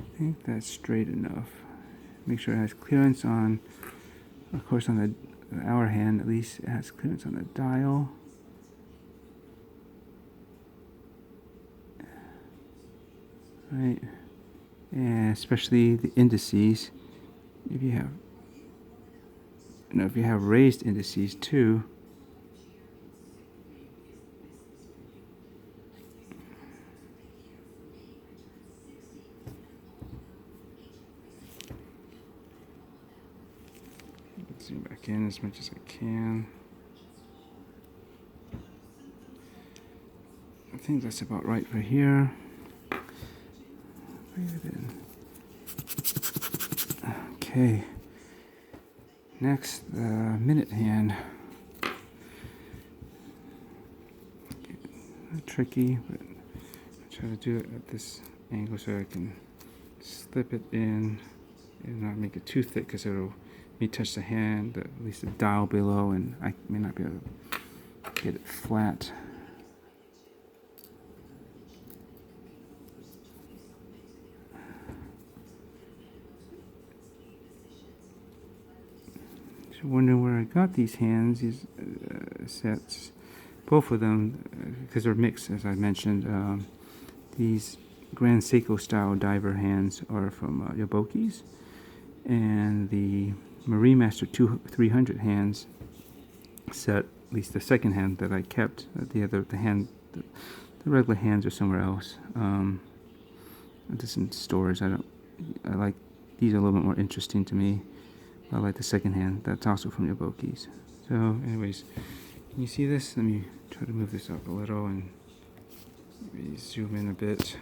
S1: I think that's straight enough. Make sure it has clearance on, of course, on our hand, at least it has clearance on the dial. Right, and especially the indices. If you have, you know, if you have raised indices too, zoom back in as much as I can. I think that's about right for here. Okay. Next, the minute hand. Tricky, but I try to do it at this angle so I can slip it in and not make it too thick, because it'll may touch the hand, at least the dial below, and I may not be able to get it flat. So wondering where I got these hands, these sets, both of them, because they're mixed, as I mentioned. These Grand Seiko style diver hands are from Yaboki's, and the Marine Master 300 hands set, at least the second hand that I kept, the regular hands are somewhere else. Just in stores. I like these, are a little bit more interesting to me. I like the second hand. That's also from Yaboki's. So, anyways, Can you see this? Let me try to move this up a little and maybe zoom in a bit.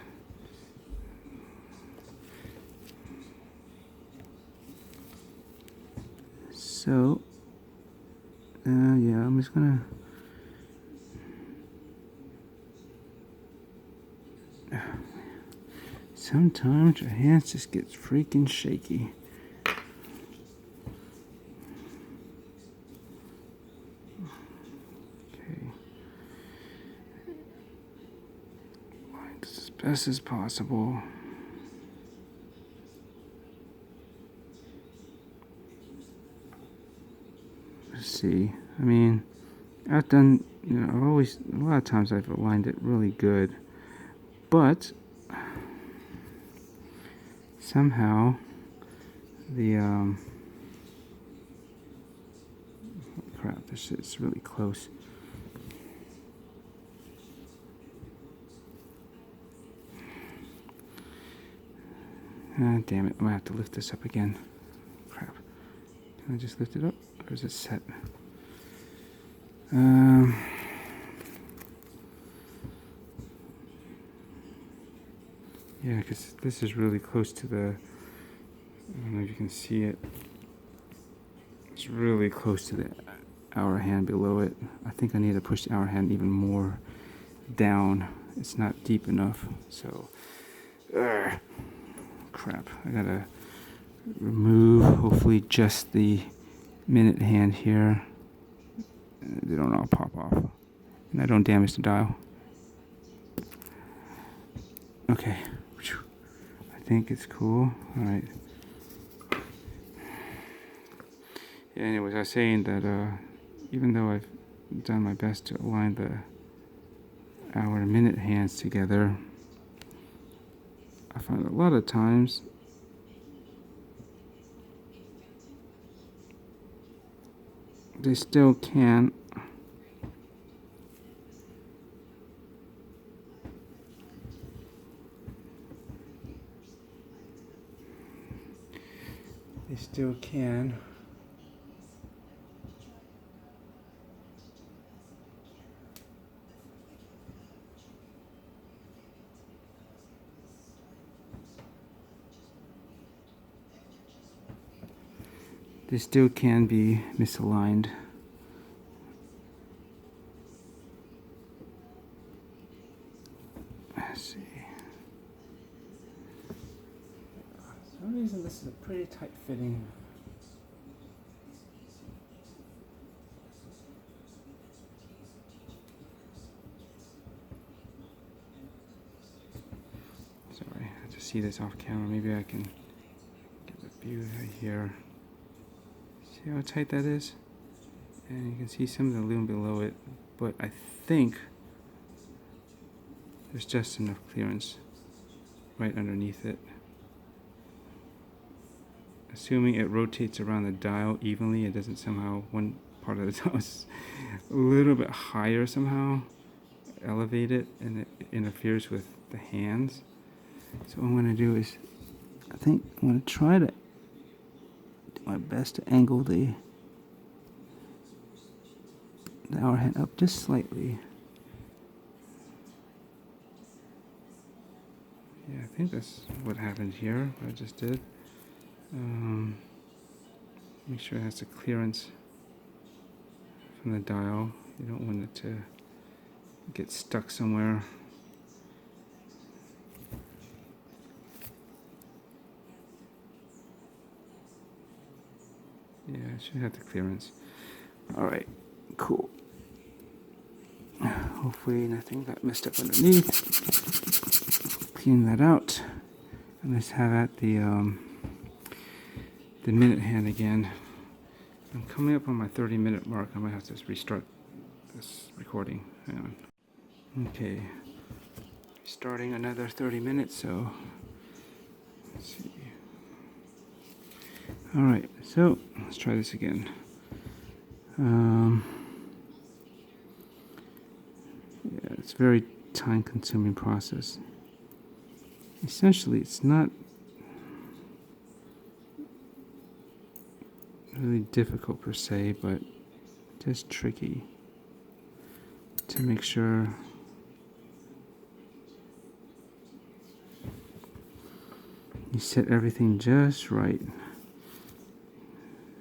S1: So, yeah, I'm just gonna sometimes your hands just get freaking shaky. Okay. Line this as best as possible. Let's see. I mean, I've done, I've always, a lot of times I've aligned it really good, but somehow the, crap, this is really close. Ah, damn it, I'm gonna have to lift this up again. Crap. Can I just lift it up, or is it set? Yeah, because this is really close to the, I don't know if you can see it. It's really close to the hour hand below it. I think I need to push the hour hand even more down. It's not deep enough, so, crap. I gotta remove, hopefully, just the minute hand here. They don't all pop off. And I don't damage the dial. Okay. I think it's cool. Alright. Yeah, anyways, I was saying that even though I've done my best to align the hour and minute hands together, I find a lot of times they still can't they still can be misaligned. Let's see. For some reason this is a pretty tight fitting. Sorry, I have to see this off camera. Maybe I can get the view right here. See how tight that is? And you can see some of the lume below it, but I think there's just enough clearance right underneath it. Assuming it rotates around the dial evenly, it doesn't somehow, one part of the dial is a little bit higher somehow, elevate it, and it interferes with the hands. So what I'm going to do is, I think I'm going to try to do my best to angle the hour hand up just slightly. Yeah, I think that's what happened here, what I just did. Make sure it has the clearance from the dial. You don't want it to get stuck somewhere. Yeah, it should have the clearance. Alright, cool. Hopefully nothing got messed up underneath. Clean that out. And let's have at the minute hand again. I'm coming up on my 30-minute mark. I might have to restart this recording. Hang on. Okay. Starting another 30 minutes, so let's see. Alright, so let's try this again. Yeah, it's a very time-consuming process. Essentially, it's not really difficult per se, but just tricky. to make sure you set everything just right.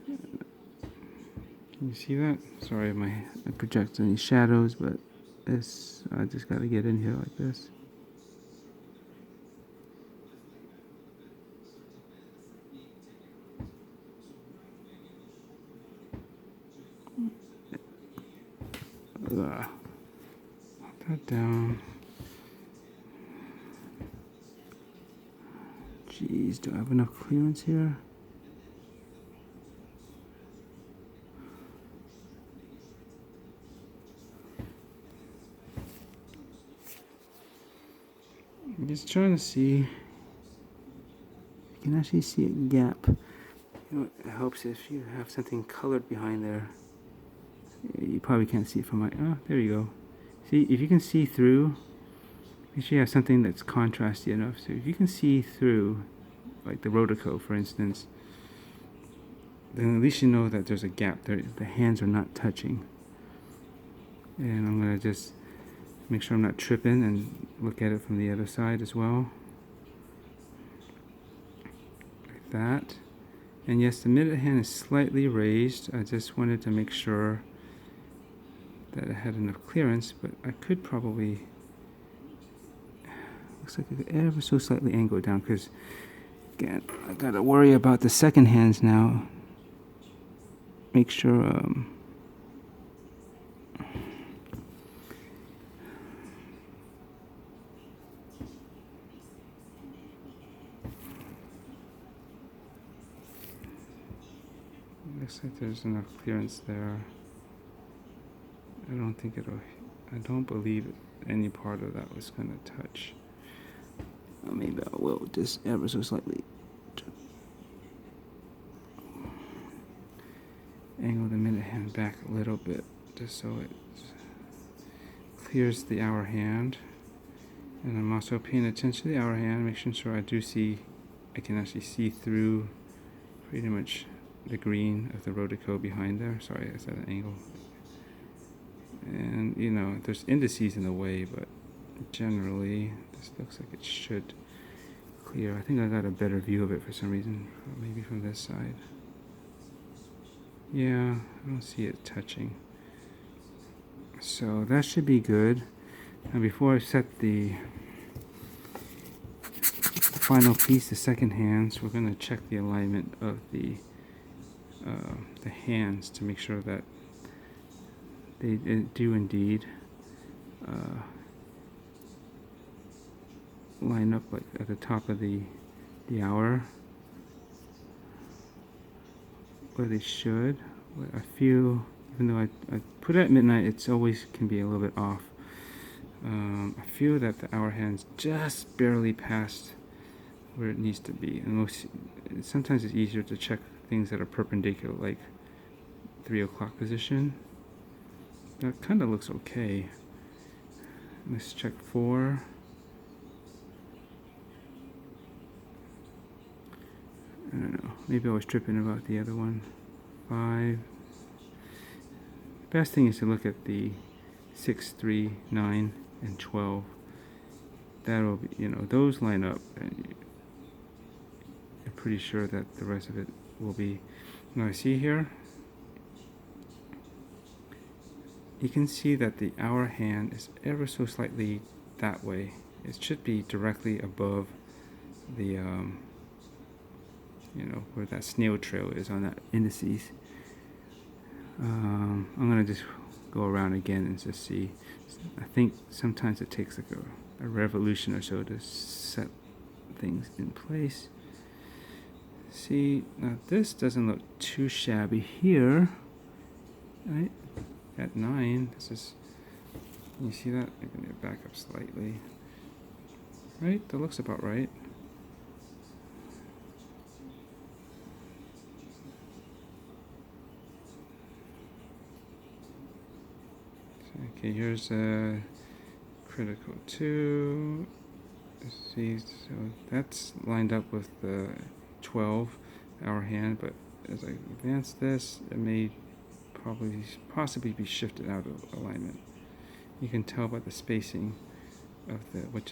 S1: Can you see that? Sorry, I project any shadows, but I just got to get in here like this. Put that down. Jeez, do I have enough clearance here? I'm just trying to see. You can actually see a gap. You know, it helps if you have something colored behind there. You probably can't see it from my. Oh, there you go. See, if you can see through, make sure you have something that's contrasty enough. So if you can see through, like the rotico, for instance, then at least you know that there's a gap there. The hands are not touching. And I'm gonna just make sure I'm not tripping and look at it from the other side as well. Like that. And yes, the minute hand is slightly raised. I just wanted to make sure that I had enough clearance, but I could probably, looks like I could ever so slightly angle it down, because again, I gotta worry about the second hands now. Make sure looks like there's enough clearance there. I don't believe any part of that was gonna touch. Maybe I will just ever so slightly angle the minute hand back a little bit, just so it clears the hour hand. And I'm also paying attention to the hour hand, making sure I can actually see through pretty much the green of the rotico behind there. Sorry, I said an angle. And you know, there's indices in the way, but generally this looks like it should clear. I think I got a better view of it for some reason, maybe from this side. Yeah, I don't see it touching. So that should be good. Now before I set the final piece, the second hands, we're going to check the alignment of the hands to make sure that they do indeed line up like at the top of the hour, where they should. I feel, even though I put it at midnight, it's always can be a little bit off. I feel that the hour hand's just barely past where it needs to be, and sometimes it's easier to check things that are perpendicular, like 3 o'clock position. That kind of looks okay. Let's check 4. I don't know. Maybe I was tripping about the other one. 5. Best thing is to look at the 6, 3, 9, and 12. That'll be, you know, those line up, and you're pretty sure that the rest of it will be. Now, see here? You can see that the hour hand is ever so slightly that way. It should be directly above the, you know, where that snail trail is on that indices. I'm gonna just go around again and just see. I think sometimes it takes like a revolution or so to set things in place. See, now this doesn't look too shabby here, right? At 9, this is, you see that? I'm going to back up slightly. Right? That looks about right. So, okay, here's a critical 2. See, so that's lined up with the 12 hour hand, but as I advance this, it may possibly be shifted out of alignment. you can tell by the spacing of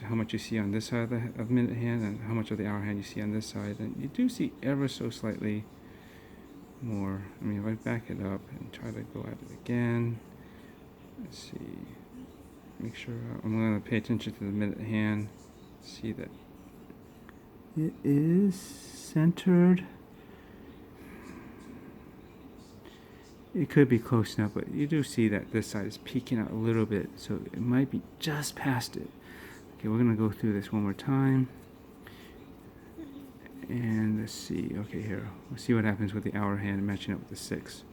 S1: how much you see on this side of minute hand and how much of the hour hand you see on this side, and you do see ever so slightly more. I mean, if I back it up and try to go at it again, let's see, make sure I'm going to pay attention to the minute hand, see that it is centered. It could be close enough, but you do see that this side is peeking out a little bit, so it might be just past it. Okay, we're going to go through this one more time. And let's see, okay, here. Let's see what happens with the hour hand matching up with the 6.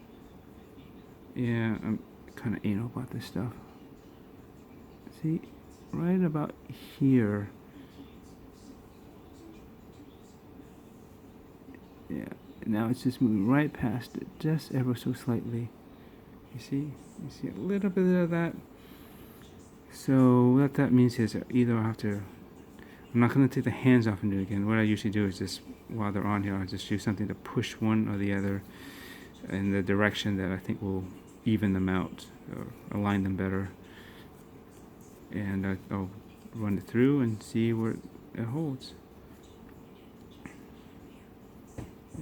S1: Yeah, I'm kind of anal about this stuff. See, right about here. Yeah, now it's just moving right past it, just ever so slightly. You see a little bit of that. So what that means is either I have to, I'm not going to take the hands off and do it again. What I usually do is just, while they're on here, I'll just use something to push one or the other in the direction that I think will even them out, or align them better. And I'll run it through and see where it holds.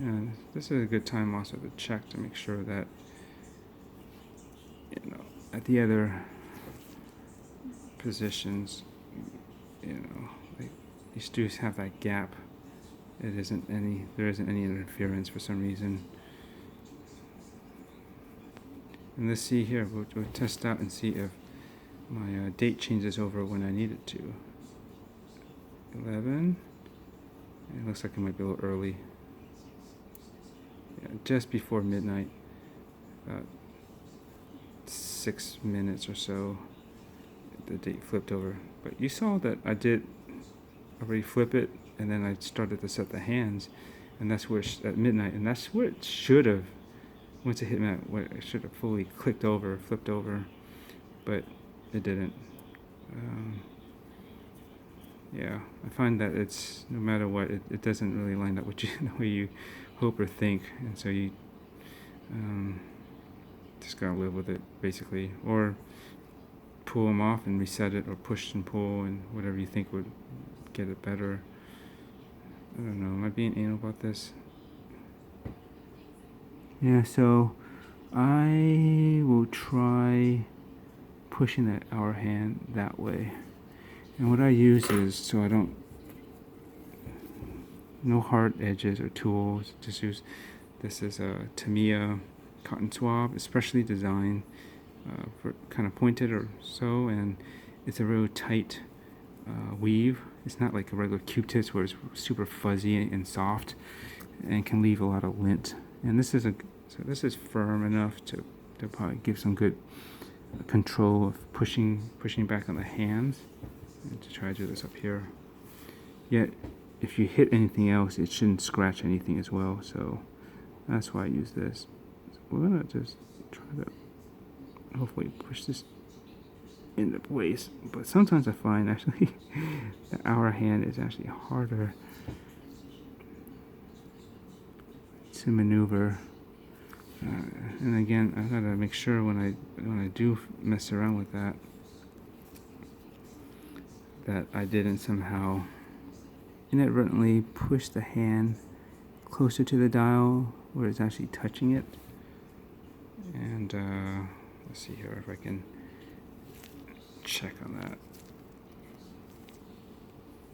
S1: Yeah, this is a good time also to check to make sure that, you know, at the other positions, you know, like you still have that gap. There isn't any interference for some reason. And let's see here, we'll test out and see if my date changes over when I need it to. 11. It looks like it might be a little early. Yeah, just before midnight. About 6 minutes or so. The date flipped over. But you saw that I did already flip it, and then I started to set the hands, and that's where at midnight, and that's where it should have. Once it hit midnight, it should have fully flipped over, but it didn't. Yeah, I find that it's, no matter what, it doesn't really line up with the way you hope or think, and so you just gotta live with it, basically, or pull them off and reset it, or push and pull and whatever you think would get it better. I don't know, am I being anal about this? Yeah, so I will try pushing that hour hand that way. And what I use is, so I don't, no hard edges or tools, just use, this is a Tamiya cotton swab, especially designed for kind of pointed or so, and it's a real tight weave. It's not like a regular Q-tips where it's super fuzzy and soft and can leave a lot of lint. And this is this is firm enough to probably give some good control of pushing back on the hands, and to try to do this up here. Yet if you hit anything else, it shouldn't scratch anything as well, so that's why I use this. So we're gonna just try to hopefully push this into place, but sometimes I find actually the hour hand is actually harder to maneuver, and again, I gotta make sure when I do mess around with that I didn't somehow inadvertently push the hand closer to the dial where it's actually touching it. And let's see here if I can check on that.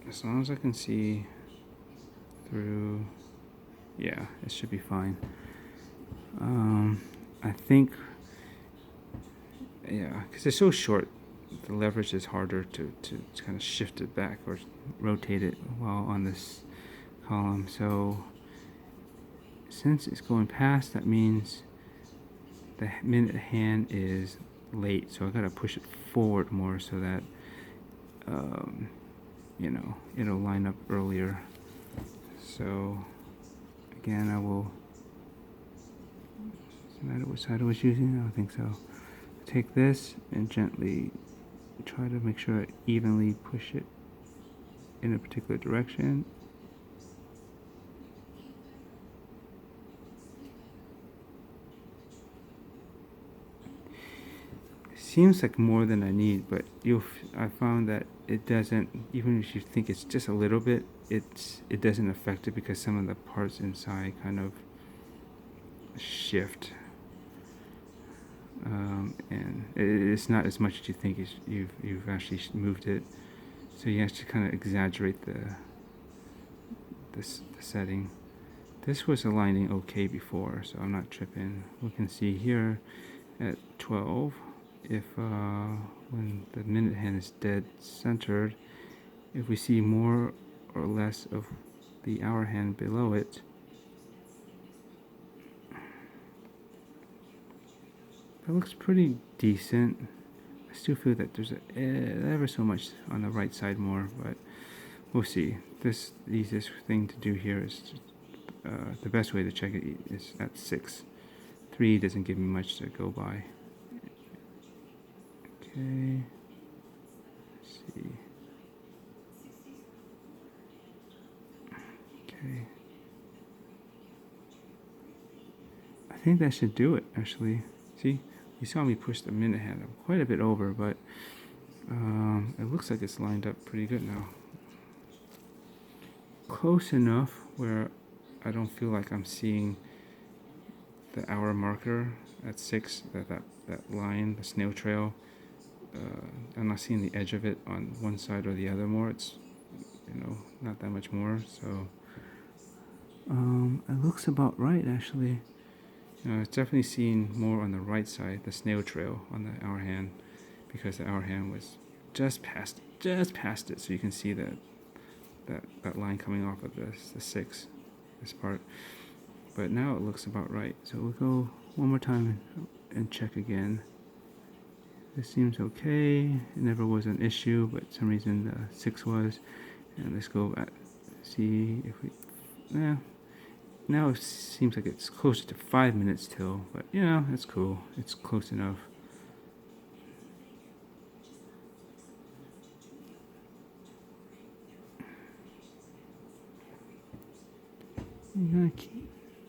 S1: As long as I can see through, yeah, it should be fine. I think, yeah, because it's so short, the leverage is harder to kind of shift it back or rotate it while on this column. So since it's going past, that means the minute hand is late, so I gotta push it forward more so that you know, it'll line up earlier. So again, I will, doesn't matter which side I was using, I don't think so. Take this and gently try to make sure I evenly push it in a particular direction. seems like more than I need, but I found that it doesn't, even if you think it's just a little bit, it doesn't affect it because some of the parts inside kind of shift. And it's not as much as you think you've actually moved it, so you have to kind of exaggerate the setting. This was aligning okay before, so I'm not tripping. We can see here at 12 if when the minute hand is dead centered, if we see more or less of the hour hand below it, that looks pretty decent. I still feel that there's ever so much on the right side more, but we'll see. The easiest thing to do here is just, the best way to check it is at 6. 3 doesn't give me much to go by. Okay, let's see. Okay, I think that should do it actually. See, you saw me push the minute hand quite a bit over, but it looks like it's lined up pretty good now. Close enough where I don't feel like I'm seeing the hour marker at 6, that line, the snail trail. I'm not seeing the edge of it on one side or the other more. It's, not that much more. So it looks about right actually. It's definitely seeing more on the right side, the snail trail on the hour hand, because the hour hand was just past it. So you can see that line coming off of the 6, this part. But now it looks about right. So we'll go one more time and check again. This seems okay. It never was an issue, but for some reason the 6 was. And let's go back, see if we, now it seems like it's closer to 5 minutes till, but that's cool. It's close enough.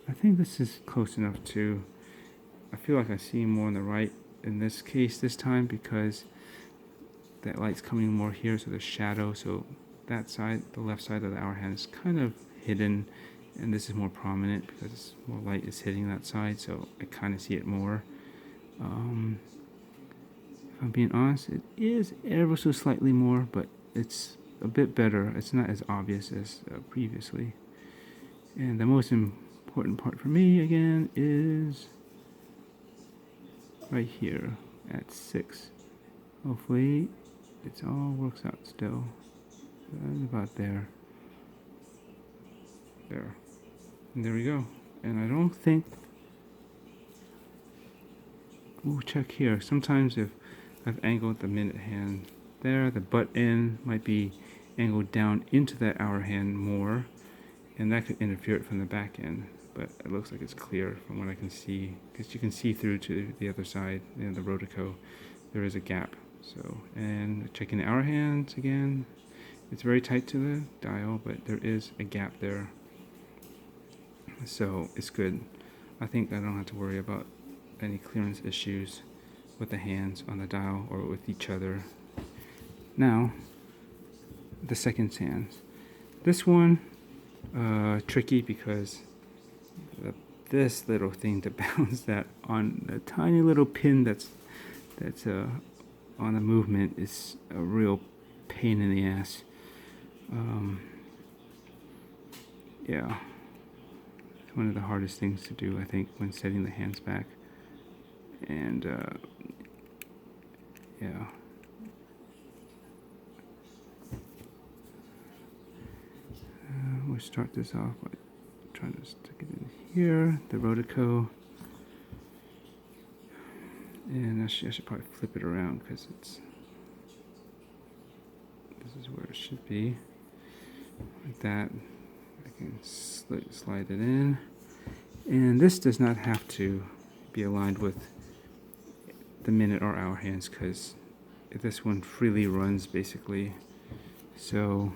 S1: I think this is close enough too. I feel like I see more on the right in this case this time because that light's coming more here, so there's shadow. So that side, the left side of the hour hand, is kind of hidden, and this is more prominent because more light is hitting that side, so I kind of see it more. If I'm being honest, it is ever so slightly more, but it's a bit better. It's not as obvious as previously. And the most important part for me again is right here at 6. Hopefully it all works out still. About there. And there we go. And I don't think, we'll check here. Sometimes if I've angled the minute hand there, the butt end might be angled down into that hour hand more, and that could interfere it from the back end. But it looks like it's clear from what I can see, because you can see through to the other side, the rotico. There is a gap. So, and checking the hour hands again, it's very tight to the dial, but there is a gap there. So it's good. I think I don't have to worry about any clearance issues with the hands on the dial or with each other. Now, the second hands. This one, tricky because this little thing to balance that on the tiny little pin that's on the movement is a real pain in the ass. Yeah, it's one of the hardest things to do, I think, when setting the hands back. And yeah. We'll start this off by trying to stick it in here, the rotico. And I should probably flip it around because this is where it should be. Like that. I can slide it in. And this does not have to be aligned with the minute or hour hands because this one freely runs basically. So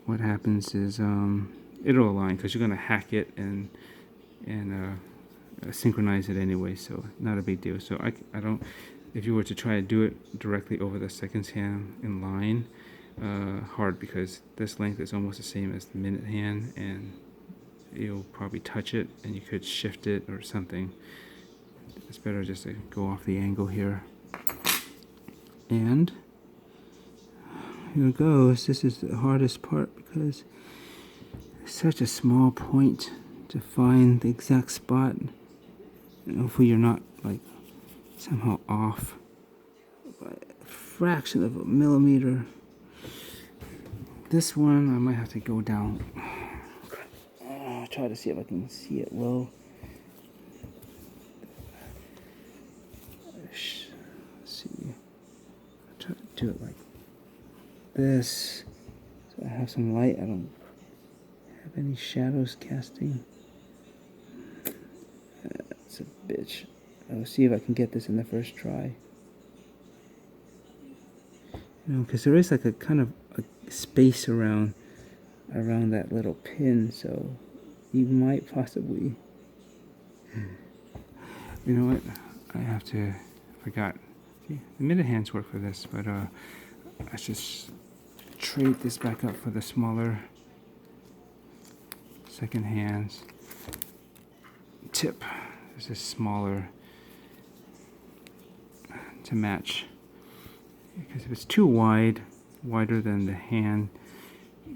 S1: what happens is it'll align because you're going to hack it and synchronize it anyway, so not a big deal. So I don't, if you were to try to do it directly over the seconds hand in line, hard, because this length is almost the same as the minute hand, and you'll probably touch it and you could shift it or something. It's better just to go off the angle here. And here it goes. This is the hardest part because it's such a small point to find the exact spot. Hopefully you're not like somehow off by a fraction of a millimeter. This one I might have to go down. I'll try to see if I can see it low. Let's see. I'll try to do it like this so I have some light. I don't have any shadows casting. That's a bitch. I'll see if I can get this in the first try. You know, because there is like a kind of a space around that little pin, so you might possibly. You know what? Forgot. See, the minute hands work for this, but I should trade this back up for the smaller second hands. Tip. This is smaller to match. Because if it's too wide, wider than the hand,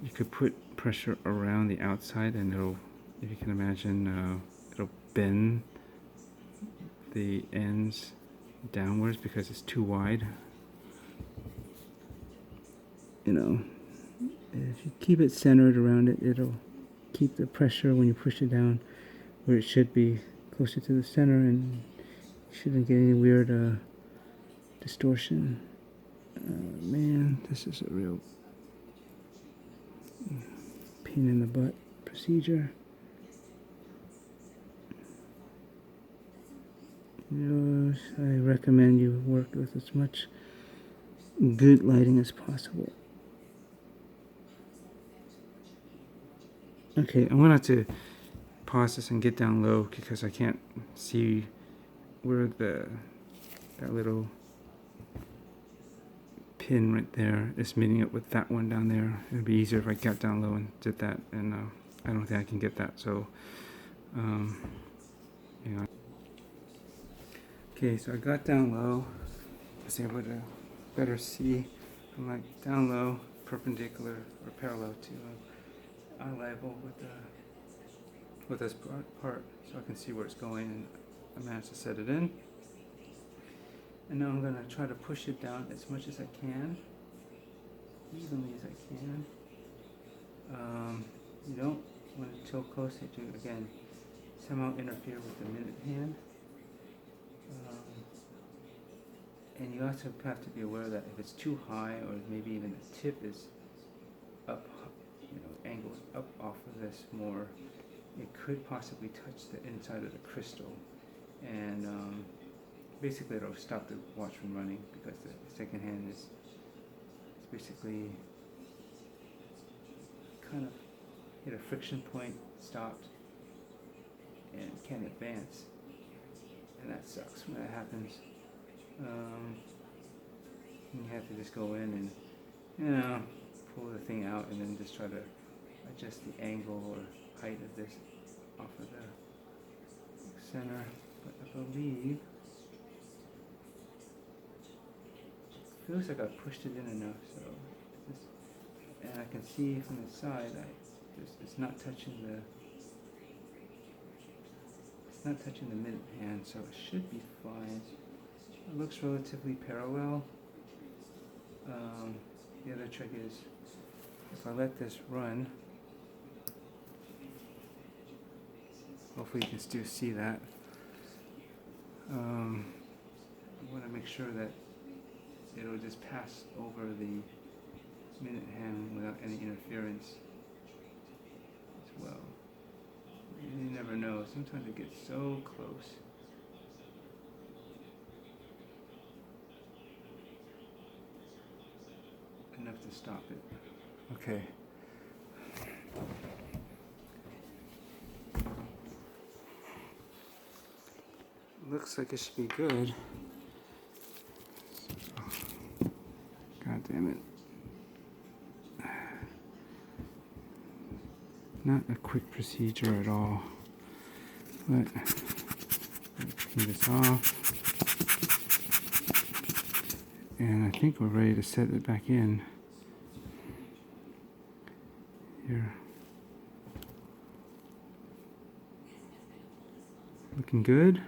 S1: you could put pressure around the outside and it'll, if you can imagine, it'll bend the ends downwards because it's too wide. You know, if you keep it centered around it, it'll keep the pressure when you push it down where it should be, closer to the center, and you shouldn't get any weird distortion. Man, this is a real pain in the butt procedure. You know, I recommend you work with as much good lighting as possible. Okay, I'm gonna have to pause this and get down low because I can't see where that little pin right there is meeting up with that one down there. It would be easier if I got down low and did that, and I don't think I can get that, so yeah. Okay, so I got down low. I was able to better see. I'm like down low, perpendicular or parallel to eye level with this part, so I can see where it's going, and I managed to set it in. And now I'm going to try to push it down as much as I can, evenly as I can. You don't want to tilt close to, again, somehow interfere with the minute hand. And you also have to be aware that if it's too high, or maybe even the tip is up, angles up off of this more, it could possibly touch the inside of the crystal. And basically it'll stop the watch from running because the second hand is basically kind of hit a friction point, stopped, and can't advance. And that sucks when that happens. You have to just go in and, pull the thing out and then just try to adjust the angle or height of this off of the center. But I believe it feels like I pushed it in enough, so and I can see from the side it's not touching the minute hand, so it should be fine. It looks relatively parallel. The other trick is if I let this run, hopefully you can still see that. I want to make sure that it'll just pass over the minute hand without any interference as well. You never know, sometimes it gets so close. Enough to stop it. Okay. looks like it should be good. God damn it. Not a quick procedure at all. But clean this off. And I think we're ready to set it back in. Here. Looking good.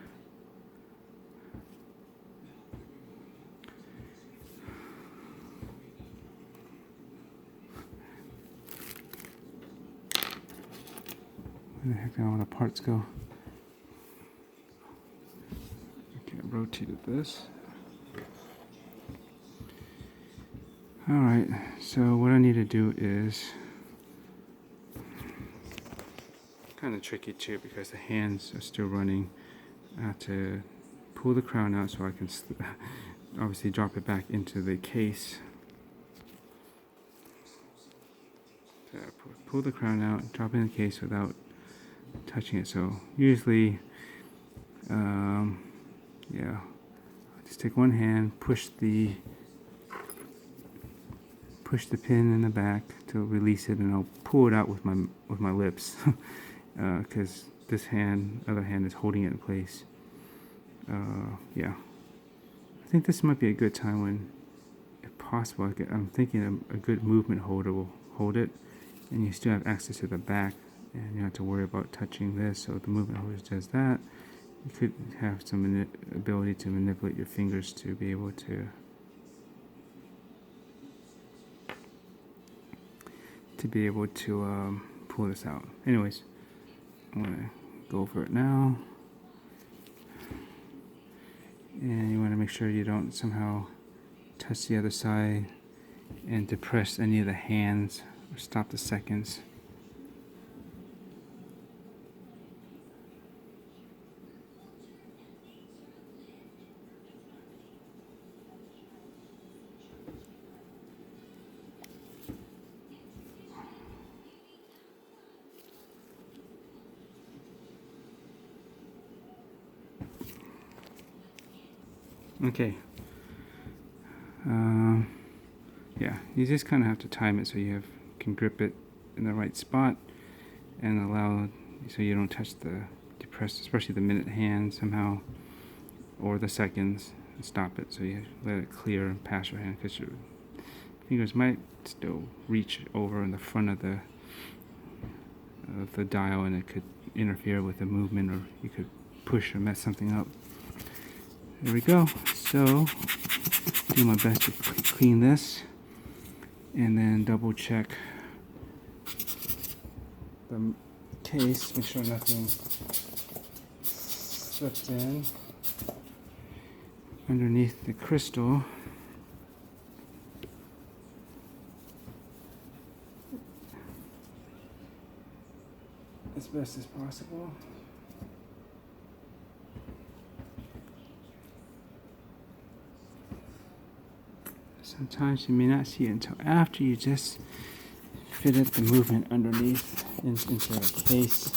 S1: Where the heck did all the parts go? Okay, I rotated this. Alright, so what I need to do is kind of tricky too because the hands are still running. I have to pull the crown out so I can obviously drop it back into the case. So pull the crown out, drop it in the case without touching it. So usually, yeah, just take one hand, push the pin in the back to release it, and I'll pull it out with my lips, because this other hand is holding it in place. Yeah, I think this might be a good time when, if possible, I'm thinking a good movement holder will hold it, and you still have access to the back, and you don't have to worry about touching this. So the movement holder does that. You could have some ability to manipulate your fingers to be able to pull this out. Anyways, I'm gonna go for it now, and you want to make sure you don't somehow touch the other side and depress any of the hands or stop the seconds. Okay. Yeah, you just kind of have to time it so you can grip it in the right spot and allow so you don't touch the depressed, especially the minute hand somehow, or the seconds, and stop it so you let it clear and pass your hand, because your fingers might still reach over in the front of the dial, and it could interfere with the movement, or you could push or mess something up. There we go. So, do my best to clean this, and then double check the case, make sure nothing slipped in underneath the crystal. As best as possible. Sometimes you may not see it until after you just fitted the movement underneath into the case.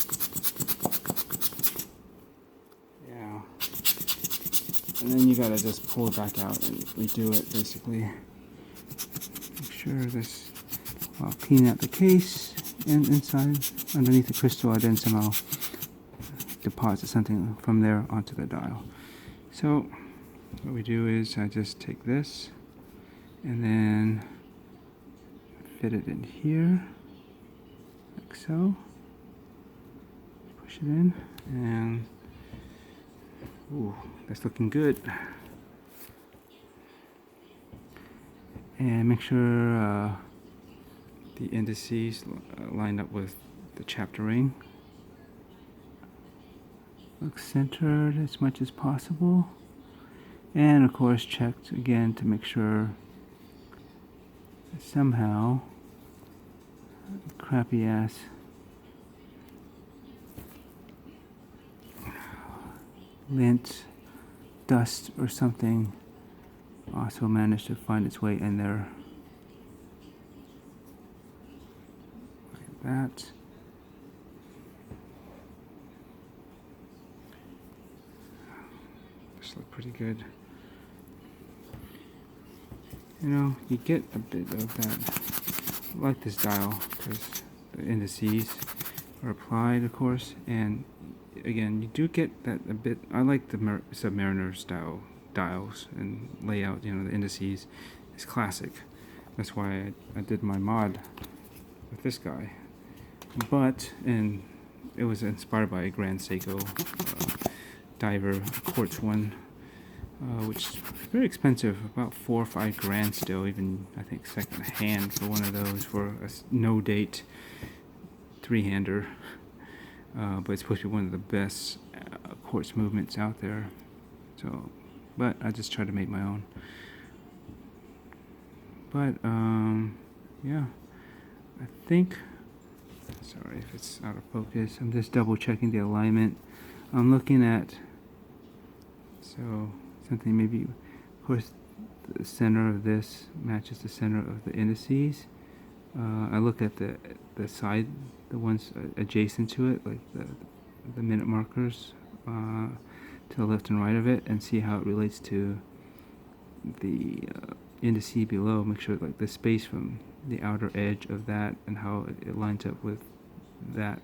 S1: Yeah. And then you gotta just pull it back out and redo it basically. Make sure this, while cleaning out the case and inside underneath the crystal, I then somehow deposit something from there onto the dial. So what we do is I just take this and then fit it in here, like so. Push it in, and ooh, that's looking good. And make sure the indices line up with the chapter ring. Look centered as much as possible, and of course check again to make sure somehow crappy ass lint, dust or something also managed to find its way in there, like that. look pretty good. You know, you get a bit of that. I like this dial because the indices are applied, of course, and again, you do get that a bit. I like the submariner style dials and layout. You know, the indices is classic. That's why I did my mod with this guy. But, and it was inspired by a Grand Seiko diver quartz one, which is very expensive, about 4 or 5 grand still, even I think second hand for one of those for a no date 3-hander. But it's supposed to be one of the best quartz movements out there. So, but I just try to make my own. But yeah, I think. Sorry if it's out of focus. I'm just double checking the alignment. I'm looking at, so something maybe, of course, the center of this matches the center of the indices. I look at the side, the ones adjacent to it, like the minute markers to the left and right of it, and see how it relates to the indice below. Make sure like the space from the outer edge of that and how it lines up with that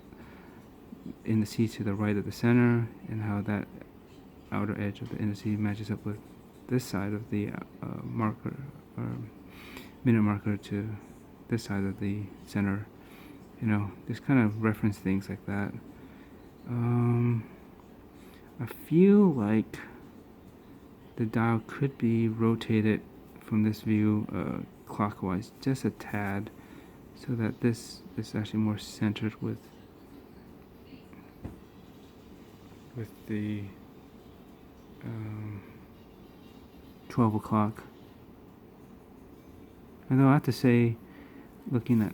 S1: indice to the right of the center, and how that outer edge of the indice matches up with this side of the marker or minute marker to this side of the center. You know, just kind of reference things like that. I feel like the dial could be rotated from this view clockwise just a tad, so that this is actually more centered with the 12 o'clock. Although I have to say, looking at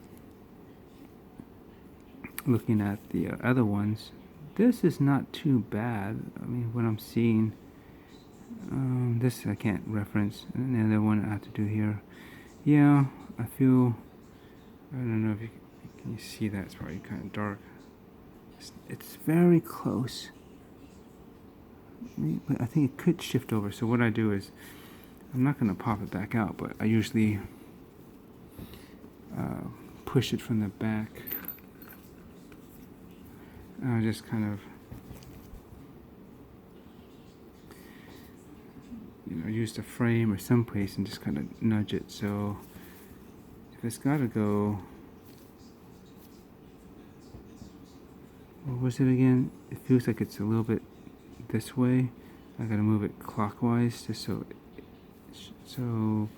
S1: the other ones, this is not too bad. I mean, what I'm seeing, this I can't reference, and the other one I have to do here. Yeah, I feel, I don't know if you can you see that. It's probably kind of dark. It's very close, but I think it could shift over. So what I do is, I'm not going to pop it back out, but I usually push it from the back. I just kind of, you know, use the frame or someplace and just kind of nudge it. So if it's got to go, what was it again? It feels like it's a little bit this way. I got to move it clockwise, just so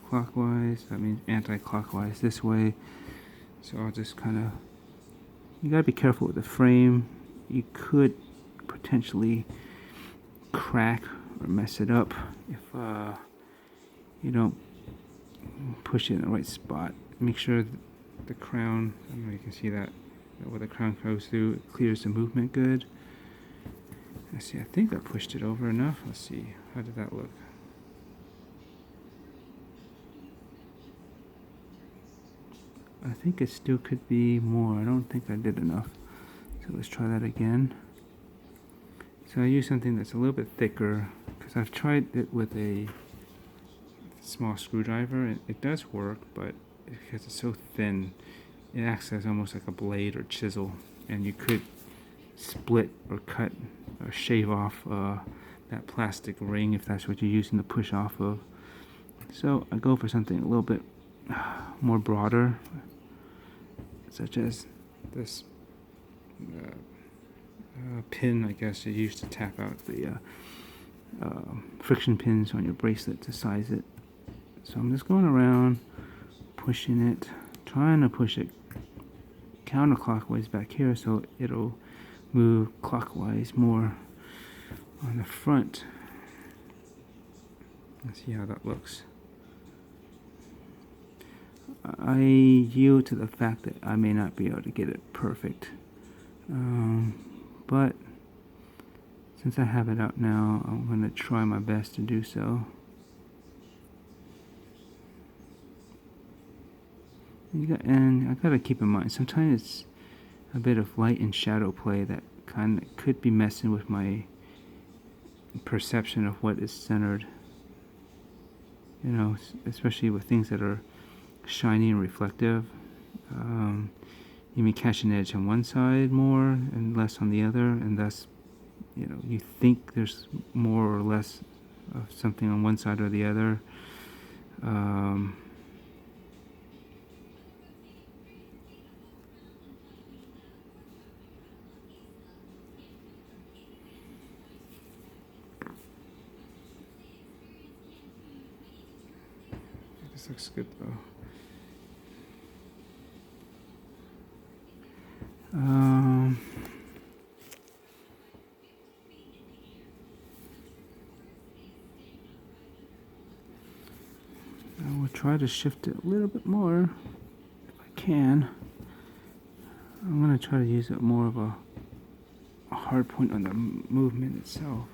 S1: clockwise, that means anti-clockwise this way. So I'll just kind of, you got to be careful with the frame. You could potentially crack or mess it up if you don't push it in the right spot. Make sure the crown, I don't know if you can see that, where the crown goes through, it clears the movement good. Let's see, I think I pushed it over enough. Let's see, how did that look? I think it still could be more. I don't think I did enough. So let's try that again. So I use something that's a little bit thicker, because I've tried it with a small screwdriver, and it does work, but because it's so thin, it acts as almost like a blade or chisel, and you could split or cut or shave off that plastic ring if that's what you're using to push off of. So I go for something a little bit more broader, such as this pin, I guess you use to tap out the friction pins on your bracelet to size it. So I'm just going around, pushing it, trying to push it counterclockwise back here so it'll move clockwise more on the front. Let's see how that looks. I yield to the fact that I may not be able to get it perfect, but since I have it out now, I'm going to try my best to do so. And I gotta keep in mind, sometimes it's a bit of light and shadow play that kind of could be messing with my perception of what is centered. You know, especially with things that are shiny and reflective. You may catch an edge on one side more and less on the other, and thus, you know, you think there's more or less of something on one side or the other. This looks good though. I will try to shift it a little bit more if I can. I'm going to try to use it more of a hard point on the movement itself.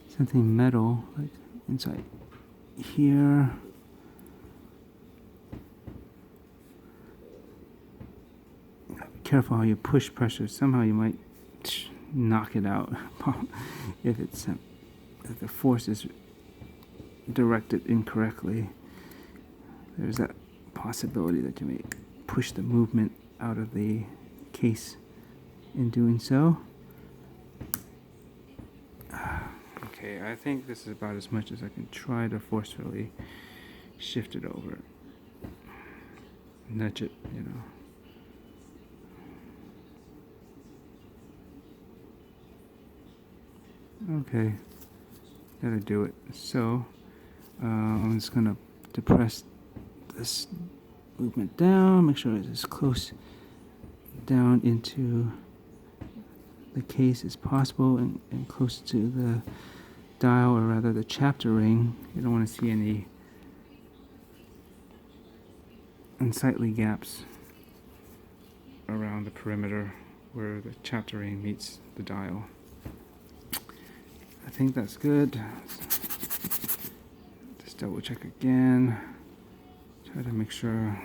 S1: Something metal, like inside here. Be careful how you push pressure. Somehow you might knock it out if it's if the force is directed incorrectly. There's that possibility that you may push the movement out of the case in doing so. Okay, I think this is about as much as I can try to forcefully shift it over. Nudge it, you know. Okay, that'll do it. So, I'm just going to depress this movement down, make sure it's as close down into the case as possible and close to the dial, or rather the chapter ring. You don't want to see any unsightly gaps around the perimeter where the chapter ring meets the dial. I think that's good. Just double check again. Try to make sure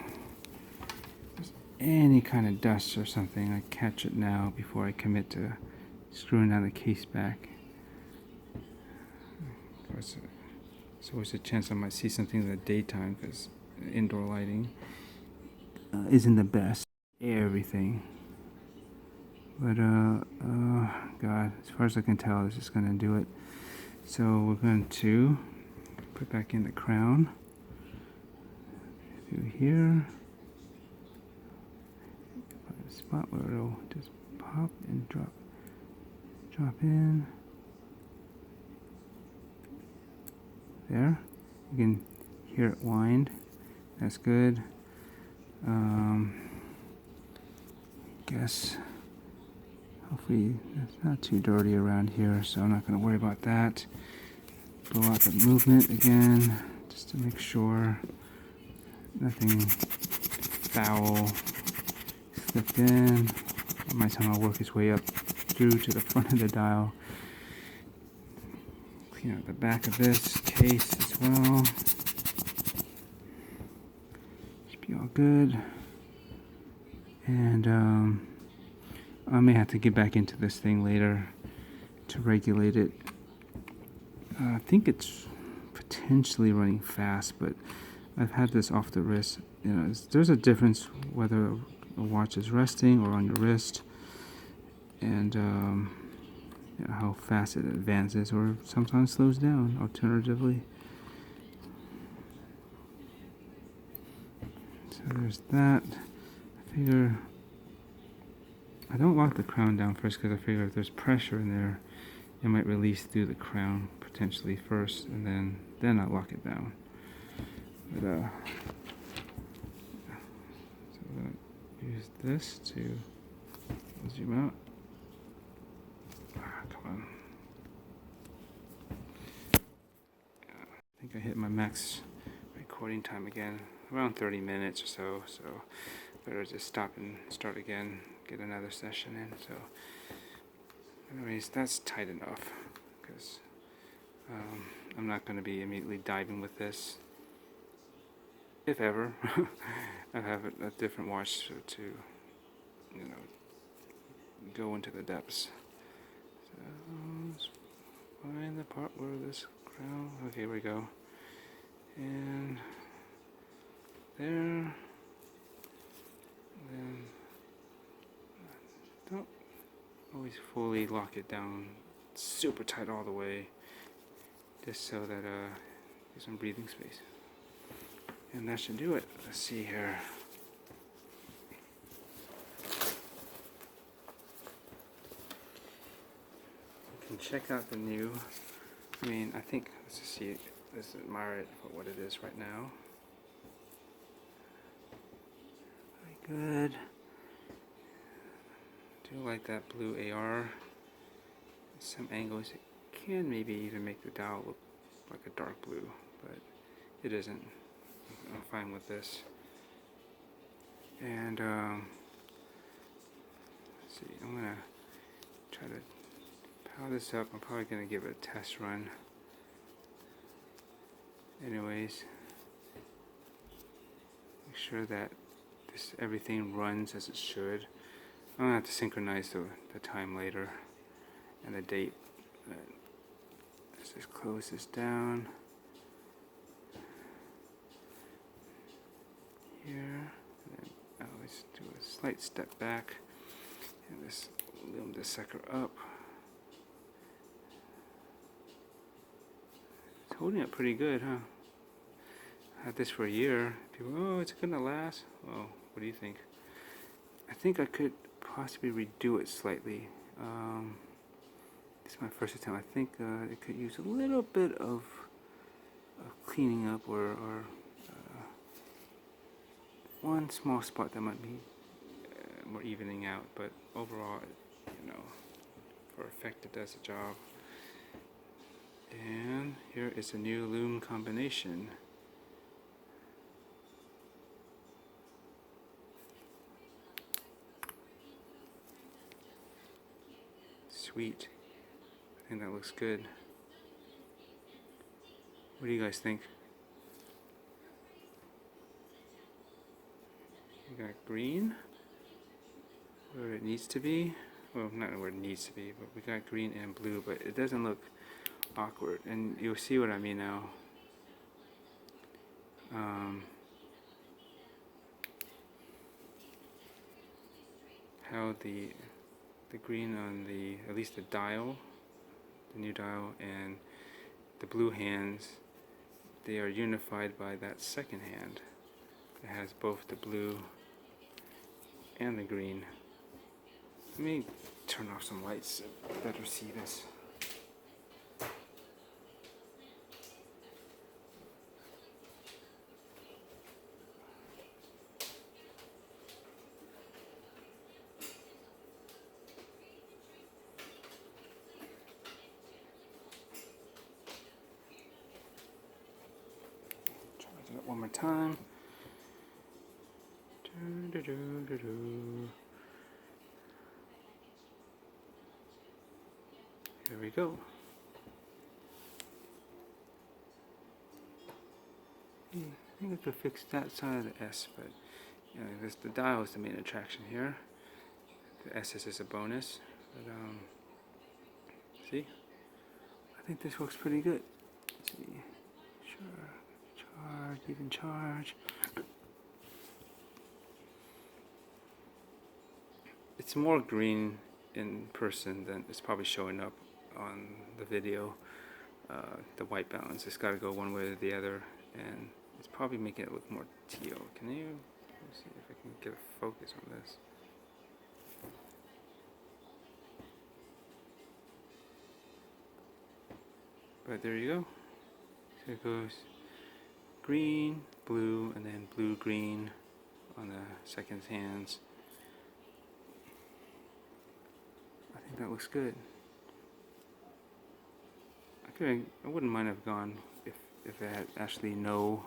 S1: there's any kind of dust or something. I catch it now before I commit to screwing down the case back. There's always a chance I might see something in the daytime because indoor lighting isn't the best. Everything. But, God, as far as I can tell, this is going to do it. So we're going to put back in the crown. Through here. Find a spot where it'll just pop and drop in. There. You can hear it wind. That's good. Guess hopefully it's not too dirty around here, so I'm not going to worry about that. Blow out the movement again, just to make sure nothing foul slipped in. It might somehow work its way up through to the front of the dial. Clean out the back of this case as well. Should be all good. And I may have to get back into this thing later to regulate it. I think it's potentially running fast, but I've had this off the wrist. You know, there's a difference whether a watch is resting or on your wrist, and you know, how fast it advances or sometimes slows down. Alternatively, so there's that. I figure I don't lock the crown down first because I figure if there's pressure in there, it might release through the crown potentially first, and then I'll lock it down. But so I'm gonna use this to zoom out. Come on. I think I hit my max recording time again, around 30 minutes or so. So better just stop and start again, get another session in. So anyways, that's tight enough because I'm not going to be immediately diving with this. if ever, I have a different watch to, you know, go into the depths. So let's find the part where this crown. Okay, here we go. And there. And then don't always fully lock it down super tight all the way, just so that there's some breathing space. And that should do it. Let's see here. You can check out the new. I mean, I think, let's just see, let's admire it for what it is right now. Very good. I do like that blue AR. Some angles it can maybe even make the dial look like a dark blue, but it isn't. I'm fine with this. And let's see, I'm gonna try to power this up. I'm probably gonna give it a test run. Anyways, make sure that everything runs as it should. I'm gonna have to synchronize the time later and the date. Let's just close this down here. And then I always do a slight step back and just loom this sucker up. It's holding up pretty good, huh? I had this for a year. People, oh, it's gonna last. Well, what do you think? I think I could possibly redo it slightly. This is my first attempt. I think it could use a little bit of cleaning up, or one small spot that might be more evening out. But overall, you know, for effect, it does the job. And here is a new Lume combination. Sweet. I think that looks good. What do you guys think? We got green where it needs to be. Well, not where it needs to be, but we got green and blue, but it doesn't look awkward. And you'll see what I mean now. How the green on at least the dial, the new dial, and the blue hands, they are unified by that second hand. It has both the blue and the green. Let me turn off some lights so you better see this. One more time. Here we go. I think I could fix that side of the S, but you know, the dial is the main attraction here. The S is just a bonus. But see, I think this works pretty good. Let's see, sure. Charge, even charge. It's more green in person than it's probably showing up on the video. The white balance, it's got to go one way or the other, and it's probably making it look more teal. Can you? Let's see if I can get a focus on this. But there you go. So it goes green, blue, and then blue, green on the second hands. I think that looks good. I wouldn't mind have gone if it had actually no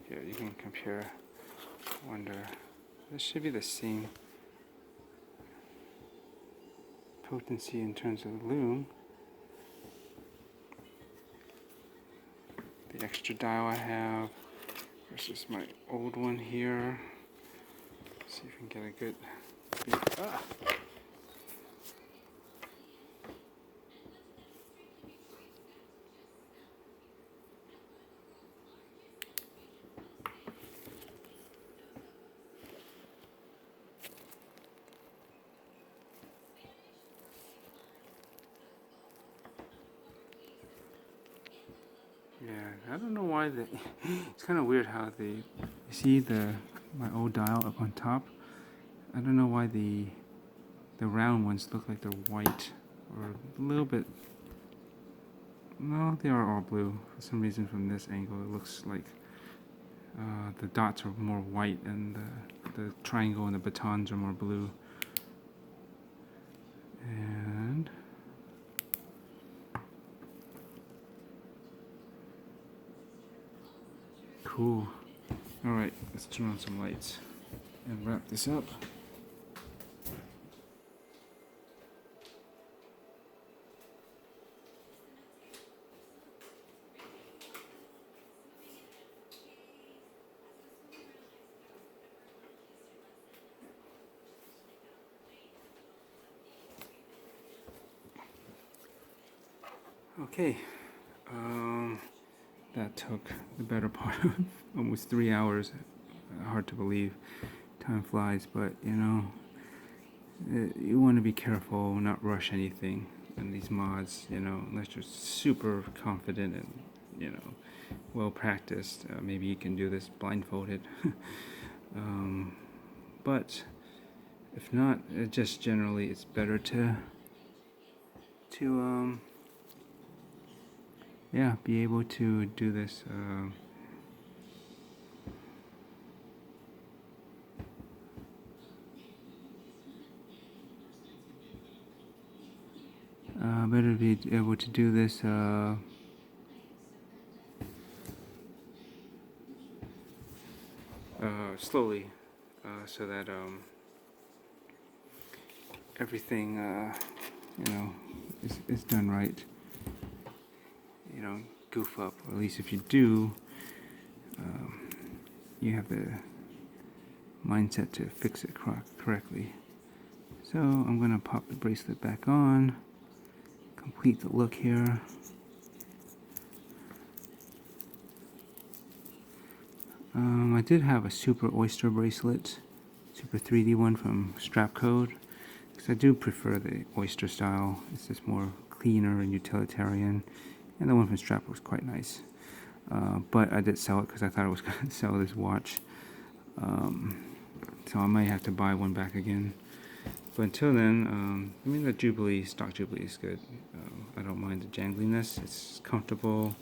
S1: here. You can compare. Wonder, this should be the same potency in terms of the Lume. extra dial I have versus my old one here. See if we can get a good yeah, I don't know why it's kind of weird how you see my old dial up on top. I don't know why the round ones look like they're white or a little bit. No, they are all blue. For some reason from this angle it looks like the dots are more white and the triangle and the batons are more blue. And cool. Alright, let's turn on some lights and wrap this up. Okay, that took the better part of almost 3 hours. Hard to believe, time flies, but you know, you want to be careful, not rush anything in these mods, you know, unless you're super confident and, you know, well practiced. Maybe you can do this blindfolded. But if not, just generally it's better to yeah, be able to do this better be able to do this slowly, so that everything you know is done right. You don't goof up, or at least if you do, you have the mindset to fix it correctly. So I'm gonna pop the bracelet back on, complete the look here. I did have a Super Oyster bracelet, Super 3D one from Strap Code, because I do prefer the Oyster style. It's just more cleaner and utilitarian, and the one from Strap was quite nice. But I did sell it because I thought I was going to sell this watch, so I might have to buy one back again. But until then, I mean, the Jubilee, stock Jubilee is good. I don't mind the jangliness. It's comfortable.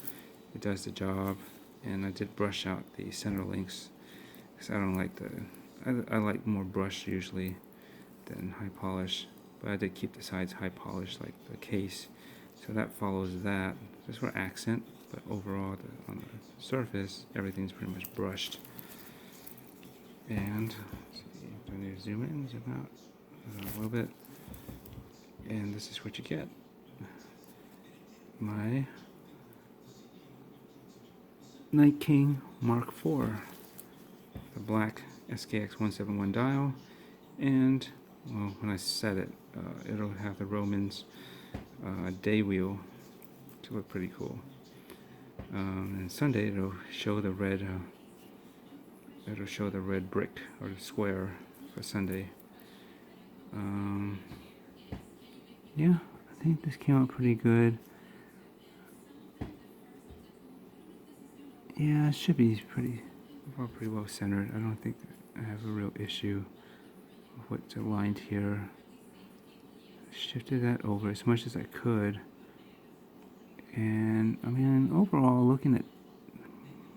S1: It does the job. And I did brush out the center links because I don't like I like more brush usually than high polish. But I did keep the sides high polish like the case. So that follows that. Just for accent, but overall on the surface, everything's pretty much brushed. And let's see, do I need to zoom in, zoom out a little bit? And this is what you get. My Night King Mark IV, the black SKX171 dial, and well, when I set it, it'll have the Romans day wheel to look pretty cool. And Sunday it'll show the red. It'll show the red brick or the square for Sunday. Yeah, I think this came out pretty good. Yeah, it should be pretty well centered. I don't think I have a real issue with what's aligned here. Shifted that over as much as I could. And I mean, overall, looking at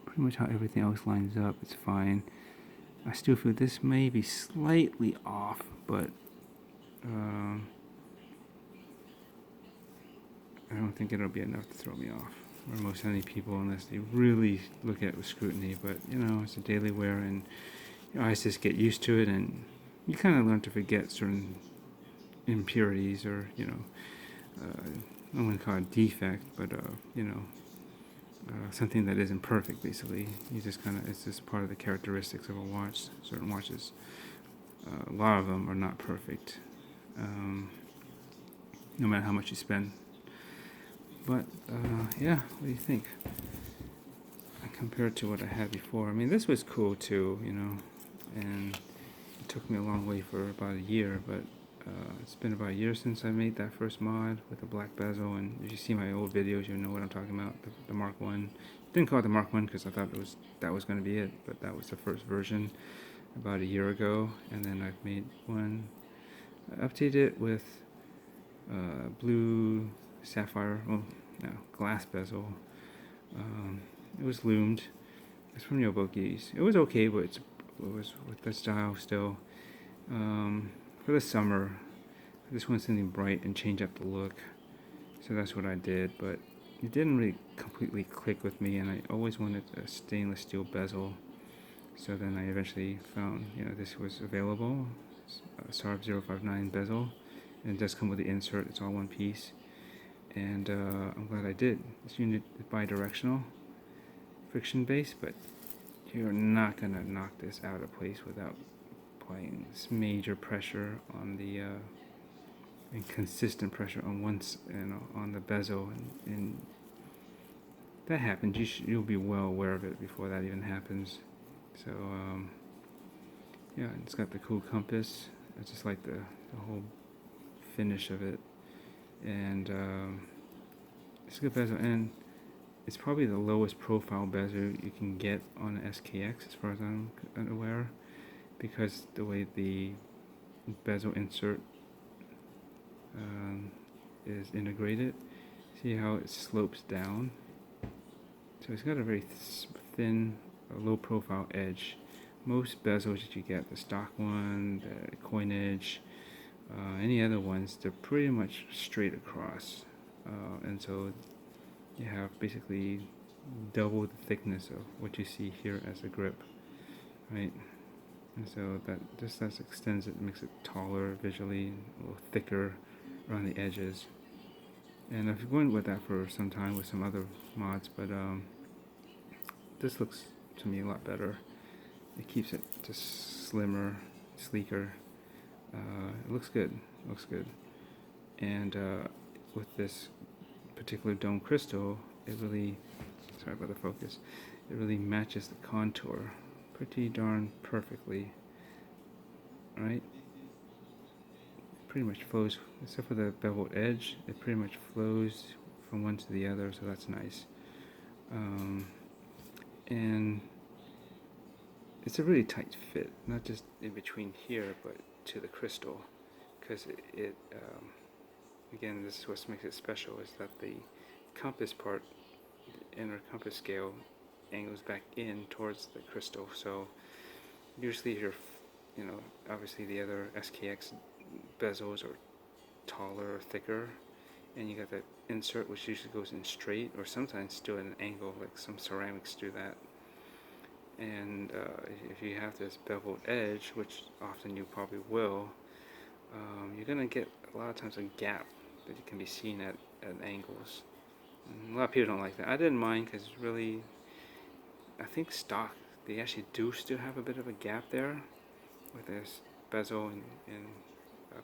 S1: pretty much how everything else lines up, it's fine. I still feel this may be slightly off, but I don't think it'll be enough to throw me off, or most any people, unless they really look at it with scrutiny. But you know, it's a daily wear, and your eyes just get used to it, and you kind of learn to forget certain impurities, or you know, I wouldn't call it defect, but you know, something that isn't perfect. Basically, you just kind of, it's just part of the characteristics of a watch. Certain watches, a lot of them are not perfect, no matter how much you spend. But yeah, what do you think? Compared to what I had before, I mean, this was cool too, you know, and it took me a long way for about a year, but it's been about a year since I made that first mod with the black bezel, and if you see my old videos, you know what I'm talking about, the Mark 1. Didn't call it the Mark 1 because I thought that was going to be it, but that was the first version about a year ago, and then I've made one. I updated it with blue sapphire, well, no, glass bezel. It was loomed. It's from Yoboki's. It was okay, but it was with the style still. For the summer, I just wanted something bright and change up the look. So that's what I did, but it didn't really completely click with me, and I always wanted a stainless steel bezel. So then I eventually found, you know, this was available, SKX059 bezel, and it does come with the insert. It's all one piece, and I'm glad I did. This unit is bi-directional, friction based, but you're not gonna knock this out of place without applying this major pressure on the and consistent pressure on on the bezel, and that happens. You'll be well aware of it before that even happens. So yeah, it's got the cool compass. I just like the whole finish of it, and it's a good bezel, and it's probably the lowest profile bezel you can get on an SKX as far as I'm aware, because the way the bezel insert is integrated. See how it slopes down? So it's got a very thin, low profile edge. Most bezels that you get, the stock one, the coinage, any other ones, they're pretty much straight across, and so you have basically double the thickness of what you see here as a grip, right? And so that extends it, makes it taller visually, a little thicker around the edges. And I've been going with that for some time with some other mods, but this looks to me a lot better. It keeps it just slimmer, sleeker. It looks good. And with this particular dome crystal, it really, sorry about the focus, it really matches the contour pretty darn perfectly, right? Pretty much flows, except for the beveled edge, it pretty much flows from one to the other, so that's nice. And it's a really tight fit, not just in between here, but to the crystal, because again, this is what makes it special, is that the compass part, the inner compass scale, angles back in towards the crystal. So usually you're, you know, obviously the other SKX bezels are taller or thicker, and you got that insert which usually goes in straight, or sometimes still at an angle, like some ceramics do that. And if you have this beveled edge, which often you probably will, you're going to get a lot of times a gap that can be seen at angles. And a lot of people don't like that. I didn't mind, because really, I think stock, they actually do still have a bit of a gap there with this bezel and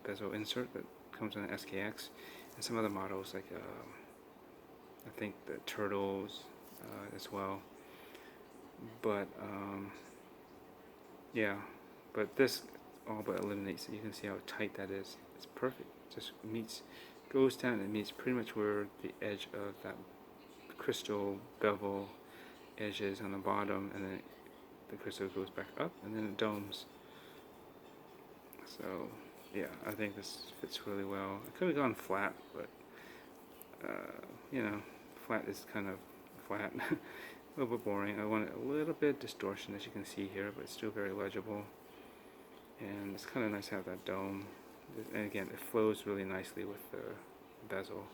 S1: bezel insert that comes on the SKX, and some other models like I think the Turtles as well. But yeah, but this all but eliminates it. You can see how tight that is. It's perfect. Just goes down and meets pretty much where the edge of that crystal bevel edge is on the bottom, and then the crystal goes back up, and then it domes. So yeah, I think this fits really well. I could have gone flat, but you know, flat is kind of flat. A little bit boring. I want a little bit distortion, as you can see here, but it's still very legible. And it's kind of nice to have that dome. And again, it flows really nicely with the bezel.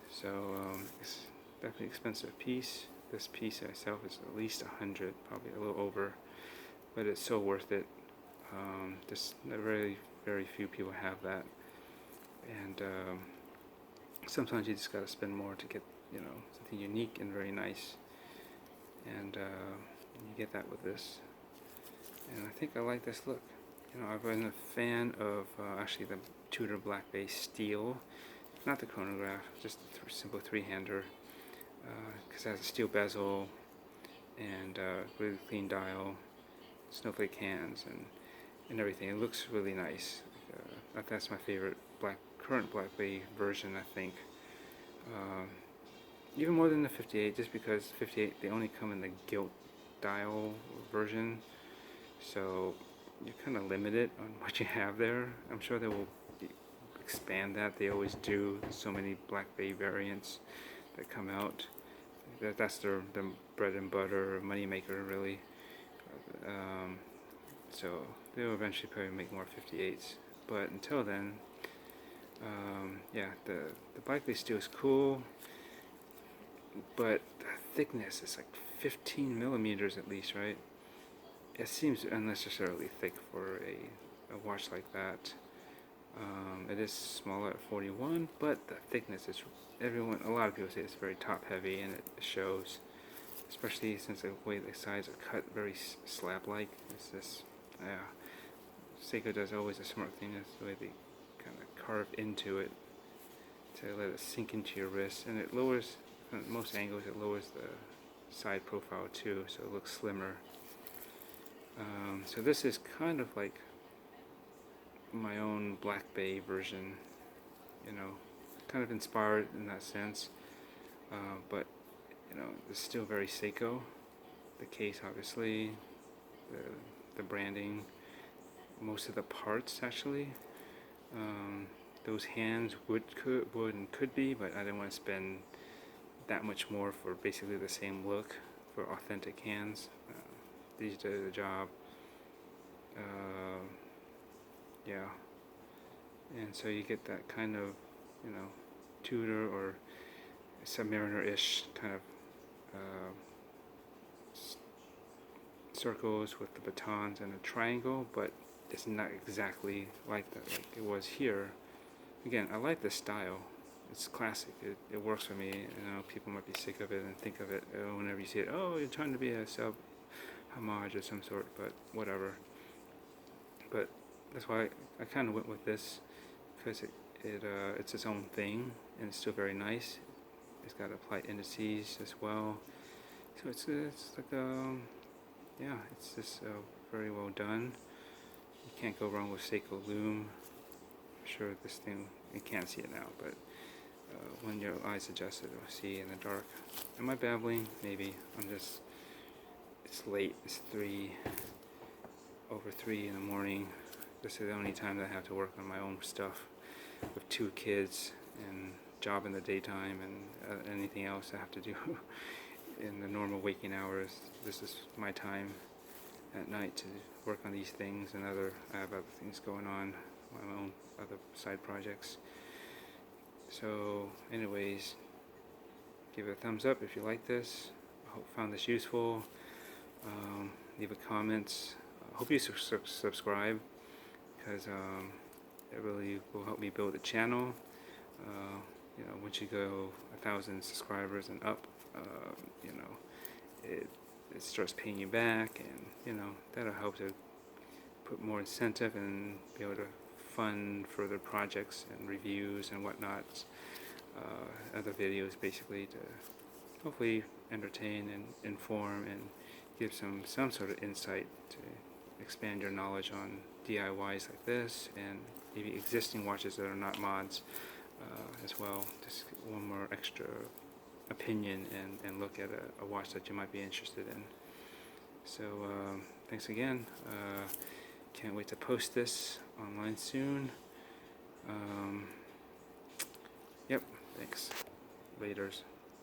S1: So it's definitely an expensive piece. This piece itself is at least 100, probably a little over, but it's so worth it. Just very few people have that, and sometimes you just got to spend more to get, you know, something unique and very nice. And you get that with this. And I think I like this look. You know, I've been a fan of actually the Tudor black base steel, not the chronograph, just the simple three-hander, because it has a steel bezel and really clean dial, snowflake hands, and everything. It looks really nice. That's my favorite current black bay version, I think. Even more than the 58, just because 58 they only come in the gilt dial version, so you're kind of limited on what you have there. I'm sure they will expand that. They always do. There's so many black bay variants that come out. That's their bread and butter, money maker, really. So they'll eventually probably make more 58s. But until then, yeah, the black bay steel is cool, but the thickness is like 15 millimeters at least, right? It seems unnecessarily thick for a watch like that. It is smaller at 41, but the thickness is, a lot of people say it's very top heavy, and it shows, especially since the way the sides are cut very slab-like. It's just, yeah, Seiko does always a smart thing. That's the way they kind of carve into it to let it sink into your wrist, and it lowers, at most angles, it lowers the side profile too, so it looks slimmer. So this is kind of like my own black bay version, you know, kind of inspired in that sense, but you know, it's still very Seiko. The case, obviously, the branding, most of the parts actually. Those hands would and could be, but I didn't want to spend that much more for basically the same look for authentic hands. These do the job. Yeah, and so you get that kind of, you know, Tudor or submariner-ish kind of circles with the batons and a triangle, but it's not exactly like that, like it was here. Again, I like this style. It's classic. It works for me. You know, people might be sick of it and think of it whenever you see it. Oh, you're trying to be a sub homage of some sort, but whatever. But that's why I kind of went with this, because it's its own thing, and it's still very nice. It's got applied indices as well, so it's like yeah, it's just very well done. You can't go wrong with Seiko Lume. I'm sure this thing, you can't see it now, but when your eyes adjust it, you'll see in the dark. Am I babbling? Maybe. It's late. It's over 3 in the morning. This is the only time that I have to work on my own stuff with 2 kids and job in the daytime and anything else I have to do in the normal waking hours. This is my time at night to work on these things, and I have other things going on, my own other side projects. So anyways, give it a thumbs up if you like this. I hope you found this useful. Leave a comment. I hope you subscribe, because it really will help me build the channel. You know, once you go 1,000 subscribers and up, you know, it starts paying you back, and you know, that'll help to put more incentive and be able to fund further projects and reviews and whatnot, other videos, basically, to hopefully entertain and inform and give some sort of insight to expand your knowledge on DIYs like this, and maybe existing watches that are not mods as well. Just one more extra opinion and look at a watch that you might be interested in. So thanks again. Can't wait to post this online soon. Yep, thanks. Laters.